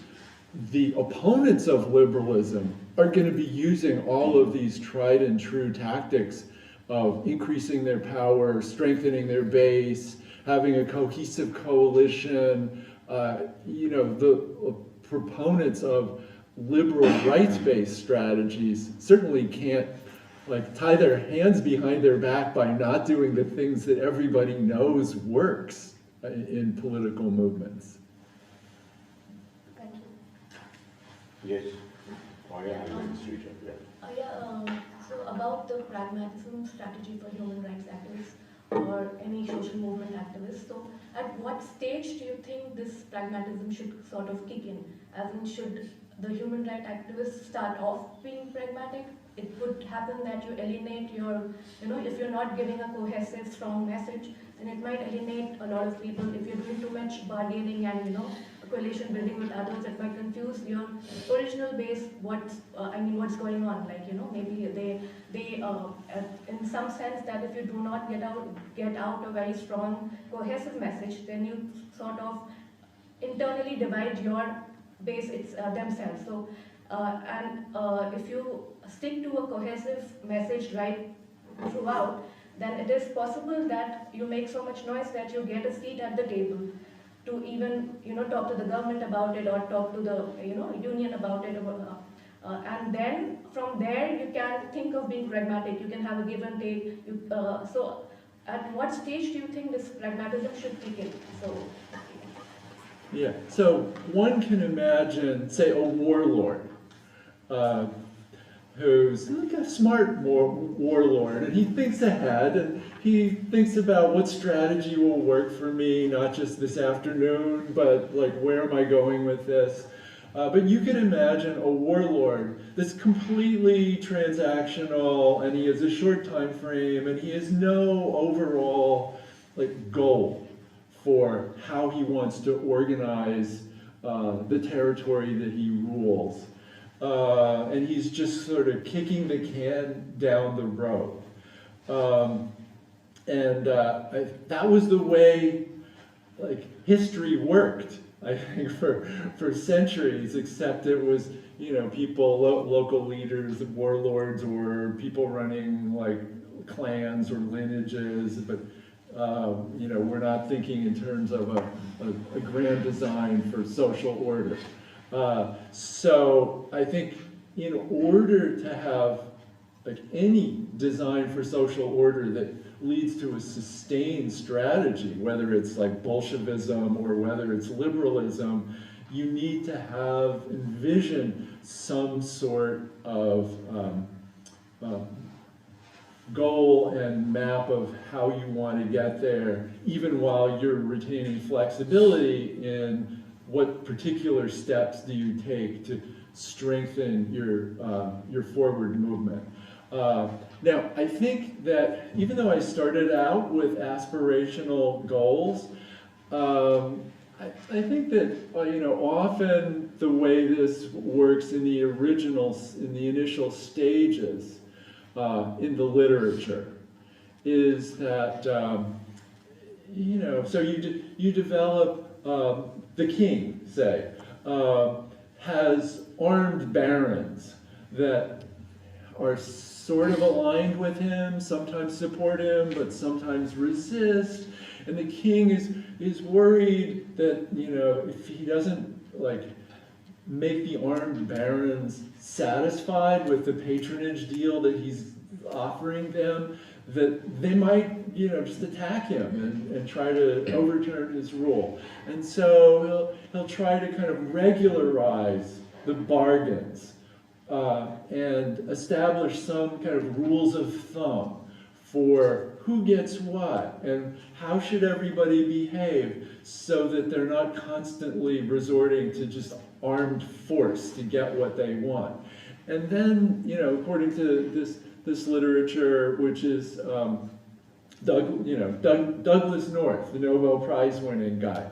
the opponents of liberalism are going to be using all of these tried and true tactics of increasing their power, strengthening their base, having a cohesive coalition, the proponents of liberal rights-based strategies certainly can't tie their hands behind their back by not doing the things that everybody knows works in political movements. Thank you. Yes. Oh, yeah, So about the pragmatism strategy for human rights activists or any social movement activists, so at what stage do you think this pragmatism should sort of kick in? As in, should the human rights activists start off being pragmatic? It could happen that you alienate your, if you're not giving a cohesive, strong message, then it might alienate a lot of people. If you're doing too much bargaining and, coalition building with others, it might confuse your original base, what's going on. Maybe they in some sense that if you do not get out a very strong, cohesive message, then you sort of internally divide your base themselves. So, if you stick to a cohesive message right throughout, then it is possible that you make so much noise that you get a seat at the table to even talk to the government about it or talk to the union about it, and then from there you can think of being pragmatic. You can have a give and take. So at what stage do you think this pragmatism should kick in? Yeah, so one can imagine, say, a warlord who's like a smart warlord, and he thinks ahead, and he thinks about what strategy will work for me, not just this afternoon, but where am I going with this? But you can imagine a warlord that's completely transactional, and he has a short time frame, and he has no overall goal for how he wants to organize the territory that he rules. And he's just sort of kicking the can down the road. That was the way history worked, I think, for centuries, except it was, people, local leaders, warlords, or people running clans or lineages, but we're not thinking in terms of a grand design for social order. So I think in order to have any design for social order that leads to a sustained strategy, whether it's Bolshevism or whether it's liberalism, you need to envision some sort of goal and map of how you want to get there, even while you're retaining flexibility in what particular steps do you take to strengthen your forward movement. Now, I think that even though I started out with aspirational goals, I think that often the way this works in the initial stages in the literature is that so you develop the king, say, has armed barons that are sort of aligned with him, sometimes support him, but sometimes resist. And the king is worried that, if he doesn't make the armed barons satisfied with the patronage deal that he's offering them, that they might, just attack him and try to overturn his rule. And so he'll try to kind of regularize the bargains and establish some kind of rules of thumb for who gets what and how should everybody behave so that they're not constantly resorting to just armed force to get what they want. And then, according to this literature, which is Douglas North, the Nobel Prize winning guy,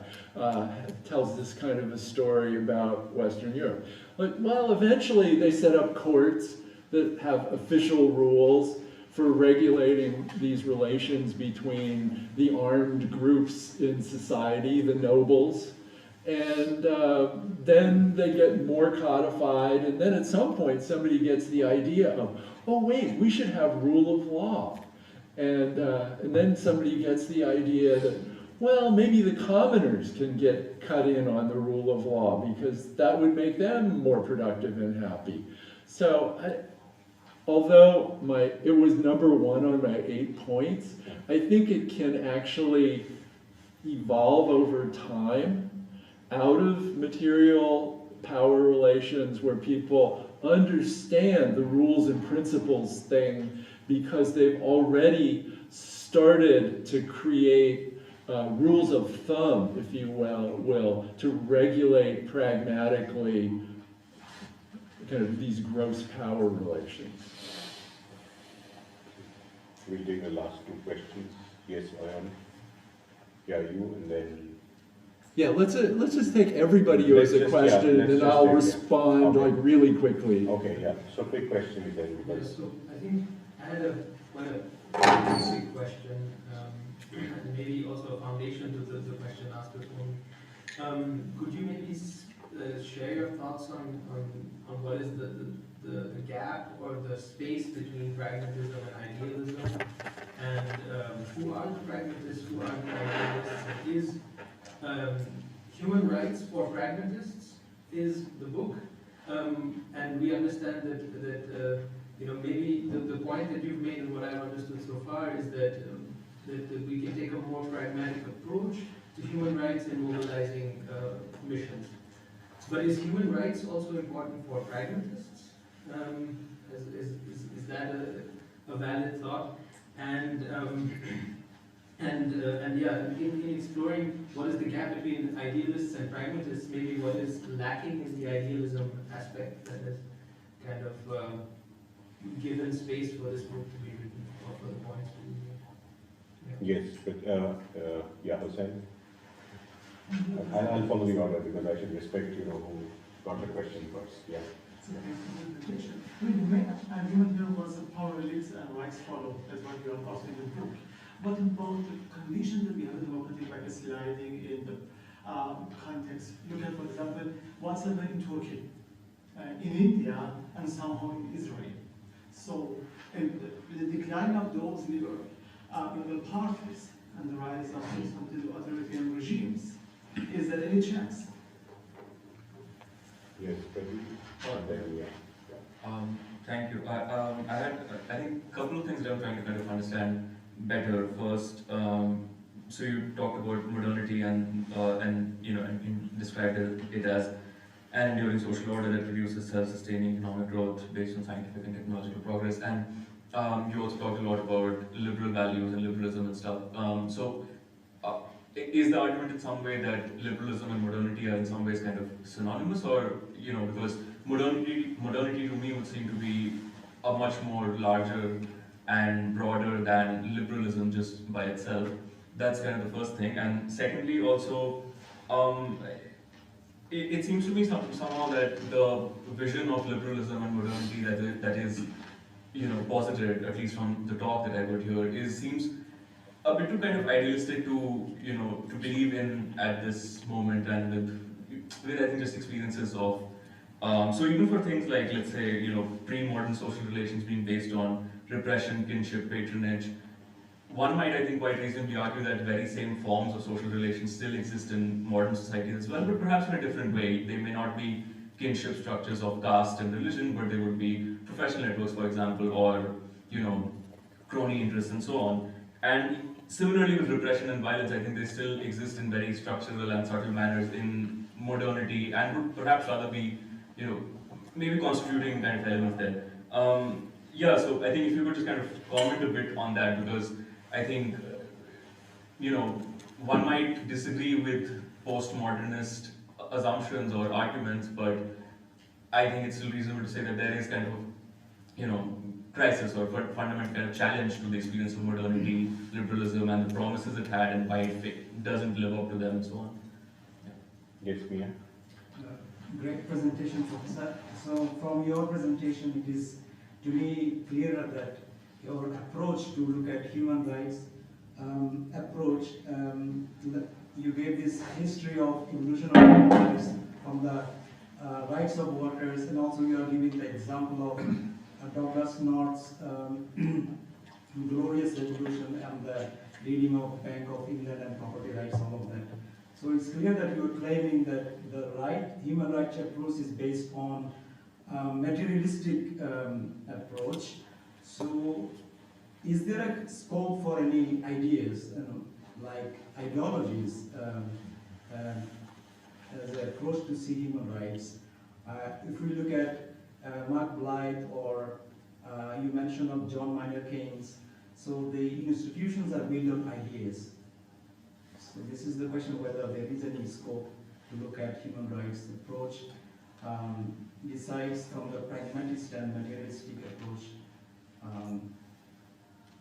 tells this kind of a story about Western Europe. Well, eventually they set up courts that have official rules for regulating these relations between the armed groups in society, the nobles, and then they get more codified, and then at some point somebody gets the idea of, oh wait, we should have rule of law. And then somebody gets the idea that, well, maybe the commoners can get cut in on the rule of law because that would make them more productive and happy. So although it was #1 on my 8 points, I think it can actually evolve over time out of material power relations where people understand the rules and principles thing because they've already started to create rules of thumb, if you will, to regulate pragmatically kind of these gross power relations. We'll take the last 2 questions. Yes, Ayan. Yeah, you, and then... Yeah, let's just take everybody who has a question, and then I'll respond like really quickly. Okay, yeah. So quick questions then, because... So I think I had quite a basic question, and maybe also a foundation to the question asked before. Could you maybe share your thoughts on what is the gap or the space between pragmatism and idealism, and who are the pragmatists, who are the idealists? Is Human Rights for Pragmatists is the book, and we understand that maybe the point that you've made and what I've understood so far is that we can take a more pragmatic approach to human rights in mobilizing missions. But is human rights also important for pragmatists? Is that a valid thought? And yeah, in exploring what is the gap between idealists and pragmatists, maybe what is lacking in the idealism aspect that has kind of given space for this book to be written, or for the points to be made. Yeah. Yes, but yeah, Hussain. I'll follow the order because I should respect, who got the question first. Yeah. So thanks for the presentation. I mean, the main argument here was that power elites and rights follow, as what you are also in the book. What about the conditions that we have in democratic like sliding in the context? Look at, for example, what's happening in Turkey, in India, and somehow in Israel. So the decline of those liberal parties and the rise of some authoritarian regimes, is there any chance? Yes, but then, yeah. Thank you. I think a couple of things that I'm trying to kind of understand better. First, so you talked about modernity and described it as an enduring social order that produces self-sustaining economic growth based on scientific and technological progress. And you also talked a lot about liberal values and liberalism and stuff. Is the argument in some way that liberalism and modernity are in some ways kind of synonymous, or because modernity to me would seem to be a much more larger and broader than liberalism just by itself. That's kind of the first thing. And secondly, also, it seems to me somehow that the vision of liberalism and modernity that is posited, at least from the talk that I heard here, seems a bit too kind of idealistic to to believe in at this moment, and with I think just experiences of so even for things like, let's say, pre-modern social relations being based on repression, kinship, patronage, one might, I think, quite reasonably argue that very same forms of social relations still exist in modern society as well, but perhaps in a different way. They may not be kinship structures of caste and religion, but they would be professional networks, for example, or crony interests and so on. And similarly with repression and violence, I think they still exist in very structural and subtle manners in modernity, and would perhaps rather be, maybe constituting kind of elements there. Yeah, so I think if you could just kind of comment a bit on that, because I think, one might disagree with postmodernist assumptions or arguments, but I think it's still reasonable to say that there is kind of, crisis or fundamental kind of challenge to the experience of modernity, liberalism, and the promises it had, and why it doesn't live up to them, and so on. Yes, Mia. Great presentation, Professor. So from your presentation, it is to me clearer that your approach to look at human rights approach. You gave this history of evolution of human rights from the rights of workers, and also you are giving the example of Douglas North's glorious revolution and the leading of Bank of England and property rights, all of that. So it's clear that you are claiming that the human rights approach is based on materialistic approach. So is there a scope for any ideas, like ideologies, as an approach to see human rights? If we look at Mark Blyth, or you mentioned of John Maynard Keynes, so the institutions are built on ideas. So this is the question, whether there is any scope to look at human rights approach, besides from the pragmatist and materialistic approach,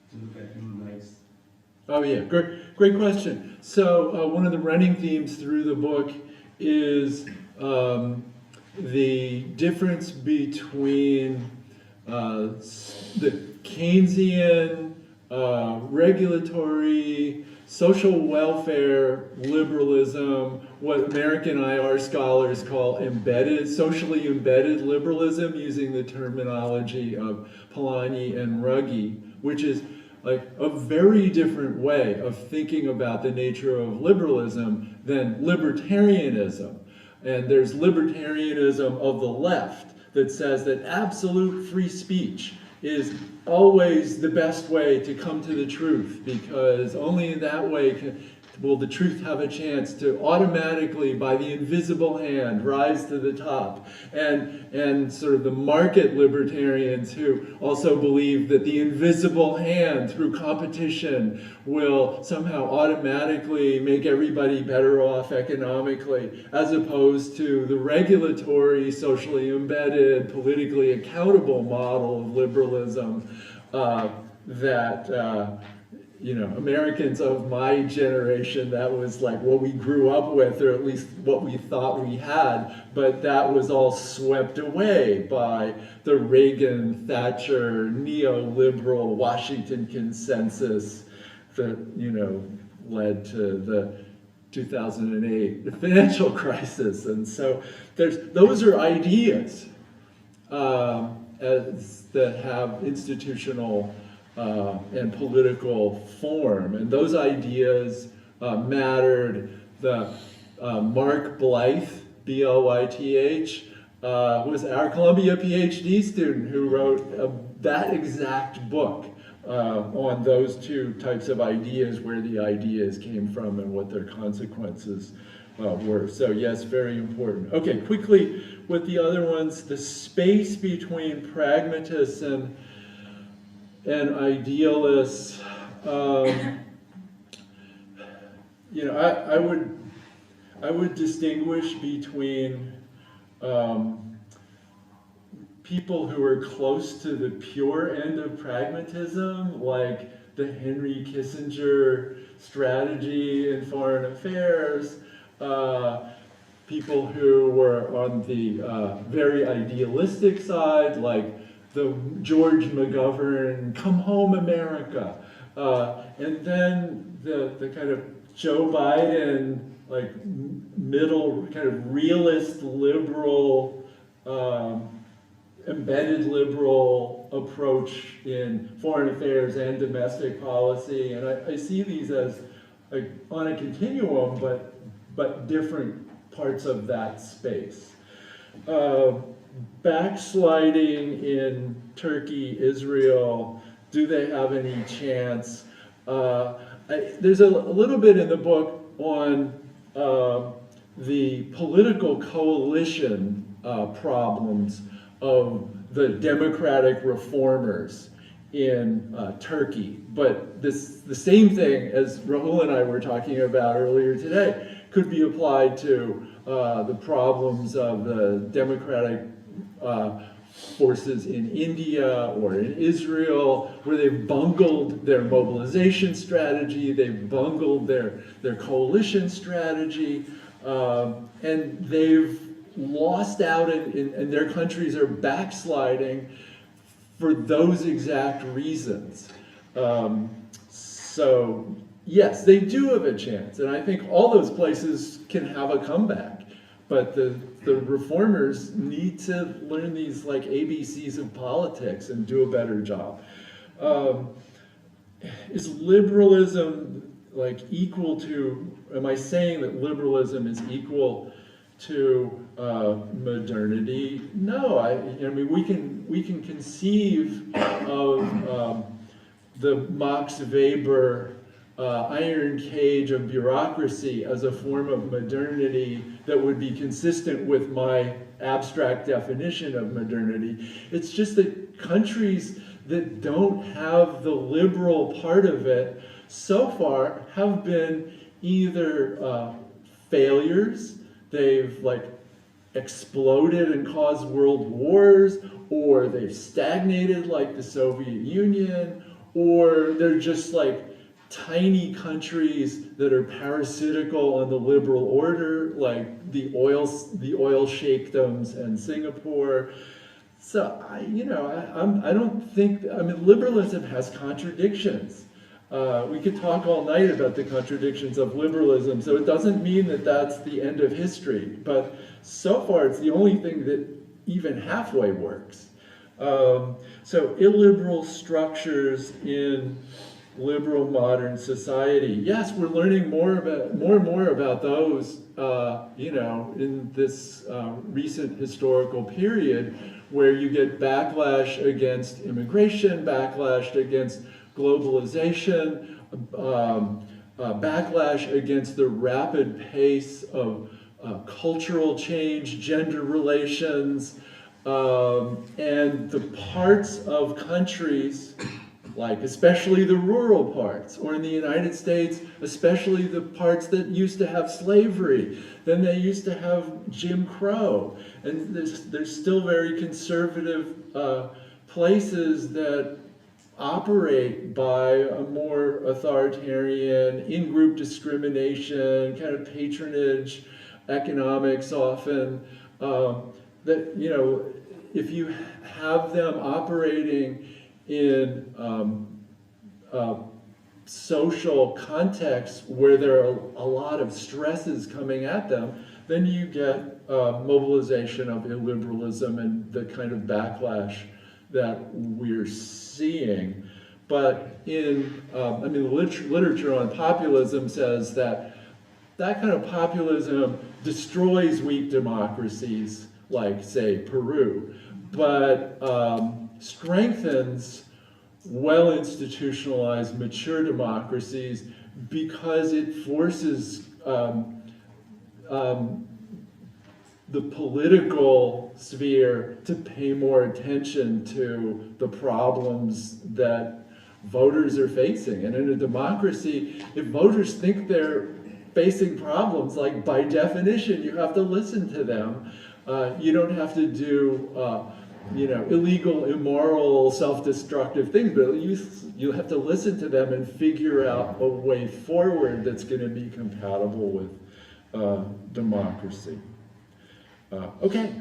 to look at human rights. Oh yeah, great question. So one of the running themes through the book is the difference between the Keynesian regulatory social welfare liberalism, what American IR scholars call socially embedded liberalism, using the terminology of Polanyi and Ruggie, which is like a very different way of thinking about the nature of liberalism than libertarianism. And there's libertarianism of the left that says that absolute free speech is always the best way to come to the truth, because only in that way will the truth have a chance to automatically, by the invisible hand, rise to the top. And sort of the market libertarians who also believe that the invisible hand, through competition, will somehow automatically make everybody better off economically, as opposed to the regulatory, socially embedded, politically accountable model of liberalism that Americans of my generation, that was like what we grew up with, or at least what we thought we had, but that was all swept away by the Reagan, Thatcher, neoliberal Washington consensus that, led to the 2008 financial crisis. And so those are ideas that have institutional and political form, and those ideas mattered. The Mark Blyth, B-L-Y-T-H, was our Columbia PhD student who wrote that exact book on those two types of ideas, where the ideas came from and what their consequences were. So yes, very important. Okay, quickly with the other ones, the space between pragmatists and idealists, I would distinguish between people who are close to the pure end of pragmatism, like the Henry Kissinger strategy in foreign affairs, people who were on the very idealistic side, like the George McGovern, "Come Home America," and then the kind of Joe Biden, like middle, kind of realist liberal, embedded liberal approach in foreign affairs and domestic policy. And I see these as like on a continuum, but different parts of that space. Backsliding in Turkey, Israel, do they have any chance? There's a little bit in the book on the political coalition problems of the democratic reformers in Turkey. But the same thing as Rahul and I were talking about earlier today could be applied to the problems of the democratic forces in India or in Israel, where they've bungled their mobilization strategy, they've bungled their coalition strategy, and they've lost out, and their countries are backsliding for those exact reasons. So yes, they do have a chance, and I think all those places can have a comeback. But the reformers need to learn these like ABCs of politics and do a better job. Is liberalism like equal to, am I saying that liberalism is equal to modernity? No, I mean we can conceive of the Max Weber iron cage of bureaucracy as a form of modernity that would be consistent with my abstract definition of modernity. It's just that countries that don't have the liberal part of it so far have been either failures, they've like exploded and caused world wars, or they've stagnated like the Soviet Union, or they're just like tiny countries that are parasitical on the liberal order, like the oil sheikdoms and Singapore. So I don't think, I mean, liberalism has contradictions. We could talk all night about the contradictions of liberalism, so it doesn't mean that that's the end of history. But so far, it's the only thing that even halfway works. So illiberal structures in liberal modern society. Yes, we're learning more and more about those, in this recent historical period, where you get backlash against immigration, backlash against globalization, backlash against the rapid pace of cultural change, gender relations, and the parts of countries, like especially the rural parts, or in the United States, especially the parts that used to have slavery, then they used to have Jim Crow, and there's still very conservative places that operate by a more authoritarian, in-group discrimination, kind of patronage economics often, that, if you have them operating in social contexts where there are a lot of stresses coming at them, then you get mobilization of illiberalism and the kind of backlash that we're seeing. But in, literature on populism says that kind of populism destroys weak democracies, like, say, Peru, but strengthens well-institutionalized, mature democracies because it forces the political sphere to pay more attention to the problems that voters are facing. And in a democracy, if voters think they're facing problems, like by definition, you have to listen to them. You don't have to do illegal, immoral, self-destructive things, but you have to listen to them and figure out a way forward that's going to be compatible with democracy. Okay.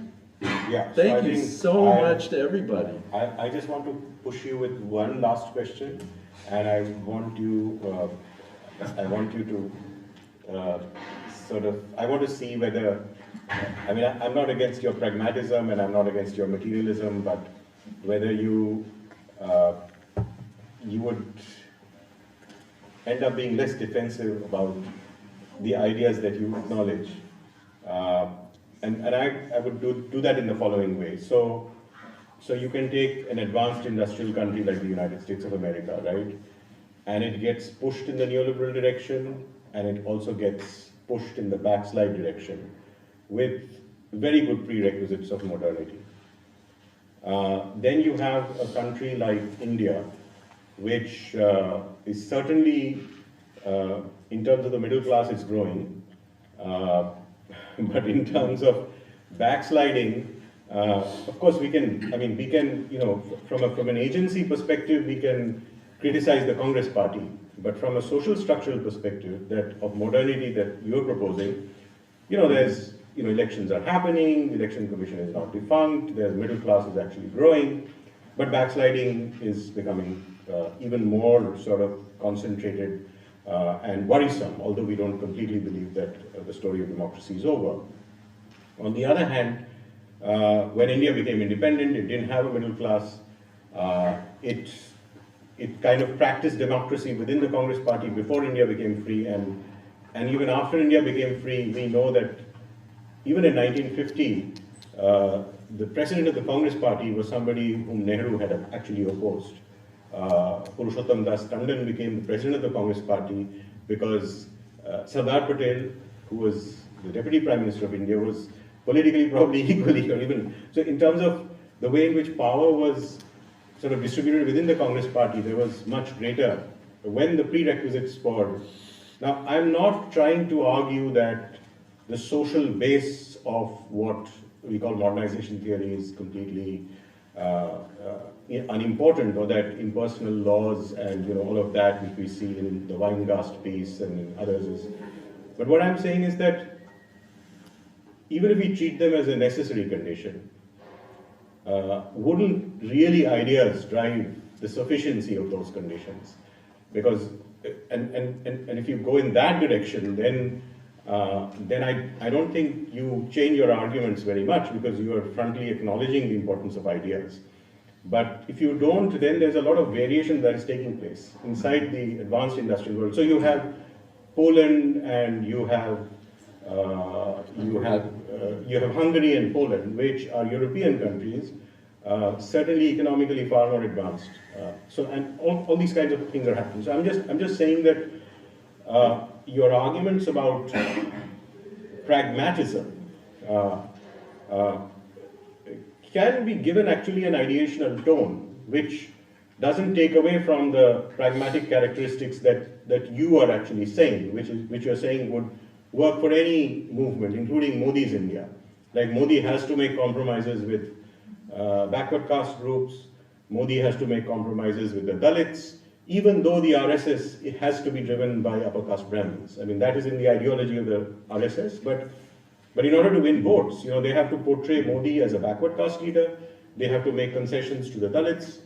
Yeah. Thank you so much to everybody. I just want to push you with one last question, and I want you to I want to see whether, I'm not against your pragmatism and I'm not against your materialism, but whether you would end up being less defensive about the ideas that you acknowledge. And I would do that in the following way. So you can take an advanced industrial country like the United States of America, right? And it gets pushed in the neoliberal direction, and it also gets pushed in the backslide direction with very good prerequisites of modernity. Then you have a country like India, which is certainly, in terms of the middle class, it's growing. But in terms of backsliding, of course we can, from an agency perspective, we can criticize the Congress party. But from a social structural perspective of modernity that you're proposing, there's, elections are happening, the election commission is not defunct, the middle class is actually growing. But backsliding is becoming even more sort of concentrated and worrisome, although we don't completely believe that the story of democracy is over. On the other hand, when India became independent, it didn't have a middle class. It kind of practiced democracy within the Congress party before India became free, and even after India became free, we know that even in 1950, the president of the Congress party was somebody whom Nehru had actually opposed. Purushottam Das Tandon became the president of the Congress party because Sardar Patel, who was the deputy prime minister of India, was politically probably equally, or even, so in terms of the way in which power was sort of distributed within the Congress party, there was much greater when the prerequisites for. Now, I'm not trying to argue that the social base of what we call modernization theory is completely unimportant, or that impersonal laws and all of that which we see in the Weingast piece and in others is. But what I'm saying is that even if we treat them as a necessary condition, wouldn't really ideas drive the sufficiency of those conditions? Because, and if you go in that direction, then I don't think you change your arguments very much, because you are frontally acknowledging the importance of ideas. But if you don't, then there's a lot of variation that is taking place inside the advanced industrial world. So you have Poland and you have Hungary and Poland, which are European countries, certainly economically far more advanced. And all these kinds of things are happening. So I'm just saying that your arguments about pragmatism can be given actually an ideational tone, which doesn't take away from the pragmatic characteristics that you are actually saying, which you're saying would work for any movement, including Modi's India. Like Modi has to make compromises with backward caste groups, Modi has to make compromises with the Dalits, even though the RSS it has to be driven by upper caste Brahmins. I mean, that is in the ideology of the RSS, but in order to win votes, they have to portray Modi as a backward caste leader, they have to make concessions to the Dalits.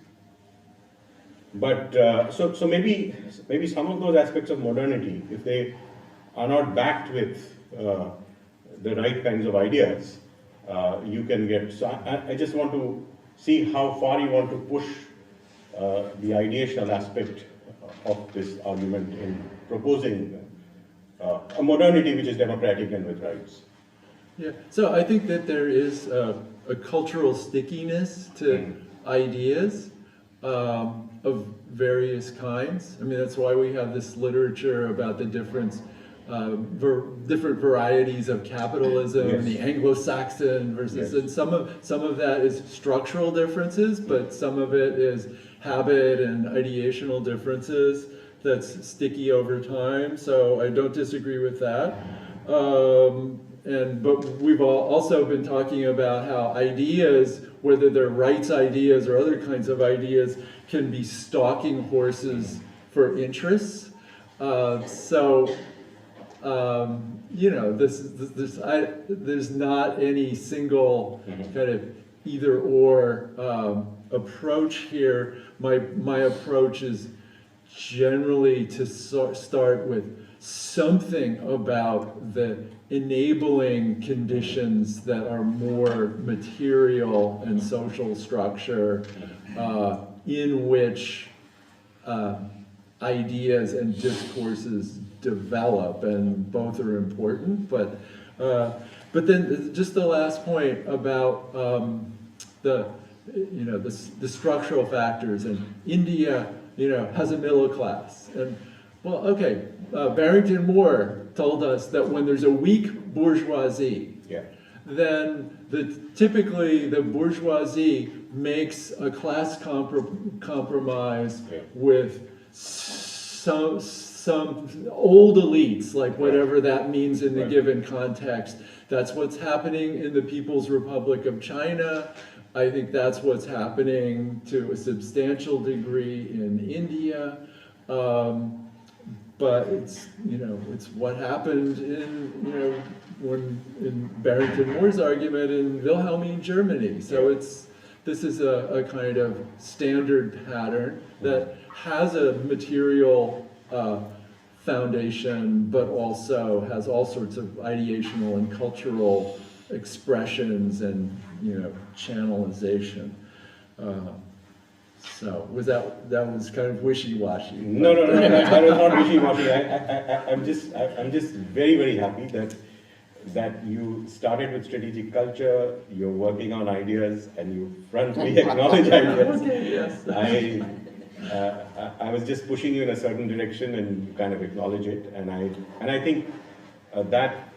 But so maybe some of those aspects of modernity, if they are not backed with the right kinds of ideas, you can get. So I just want to see how far you want to push the ideational aspect of this argument in proposing a modernity which is democratic and with rights. Yeah, so I think that there is a cultural stickiness to ideas of various kinds. I mean, that's why we have this literature about the different varieties of capitalism, Yes. the Anglo-Saxon versus, Yes. and some of that is structural differences, but some of it is habit and ideational differences that's sticky over time. So I don't disagree with that. But we've also been talking about how ideas, whether they're rights ideas or other kinds of ideas, can be stalking horses for interests. There's not any single kind of either or approach here. My approach is generally to start with something about the enabling conditions that are more material and social structure in which ideas and discourses develop, and both are important. But then just the last point about the structural factors, and India has a middle class, and well, okay, Barrington Moore told us that when there's a weak bourgeoisie, then typically the bourgeoisie makes a class compromise with some old elites, like whatever that means in the given context. That's what's happening in the People's Republic of China. I think that's what's happening to a substantial degree in India. But it's what happened in Barrington Moore's argument in Wilhelmine Germany. So This is a kind of standard pattern that has a material foundation, but also has all sorts of ideational and cultural expressions and, you know, channelization. So that was kind of wishy-washy. No, that was not wishy-washy. I'm just very, very happy that you started with strategic culture, you're working on ideas, and you frankly acknowledge ideas. Okay, yes. I was just pushing you in a certain direction, and you kind of acknowledge it, and I think that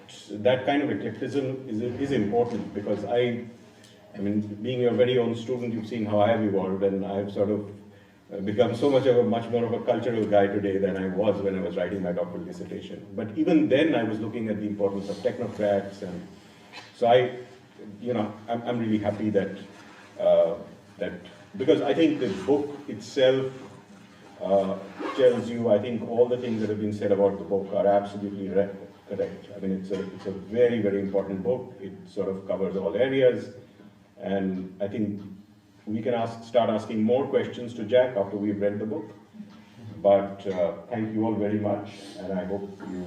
kind of eclecticism is important, because I mean, being your very own student, you've seen how I have evolved, and I've sort of become much more of a cultural guy today than I was when I was writing my doctoral dissertation. But even then, I was looking at the importance of technocrats, and so I'm really happy that because I think the book itself tells you, I think all the things that have been said about the book are absolutely correct. I mean, it's a very, very important book. It sort of covers all areas, and I think we can start asking more questions to Jack after we've read the book. But thank you all very much, and I hope you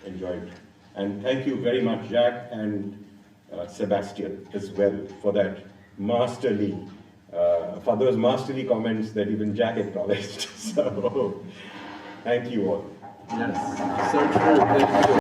enjoyed. And thank you very much, Jack and Sebastian as well, for that masterly, for those masterly comments that even Jack acknowledged. So thank you all. Yes, so true. Thank you.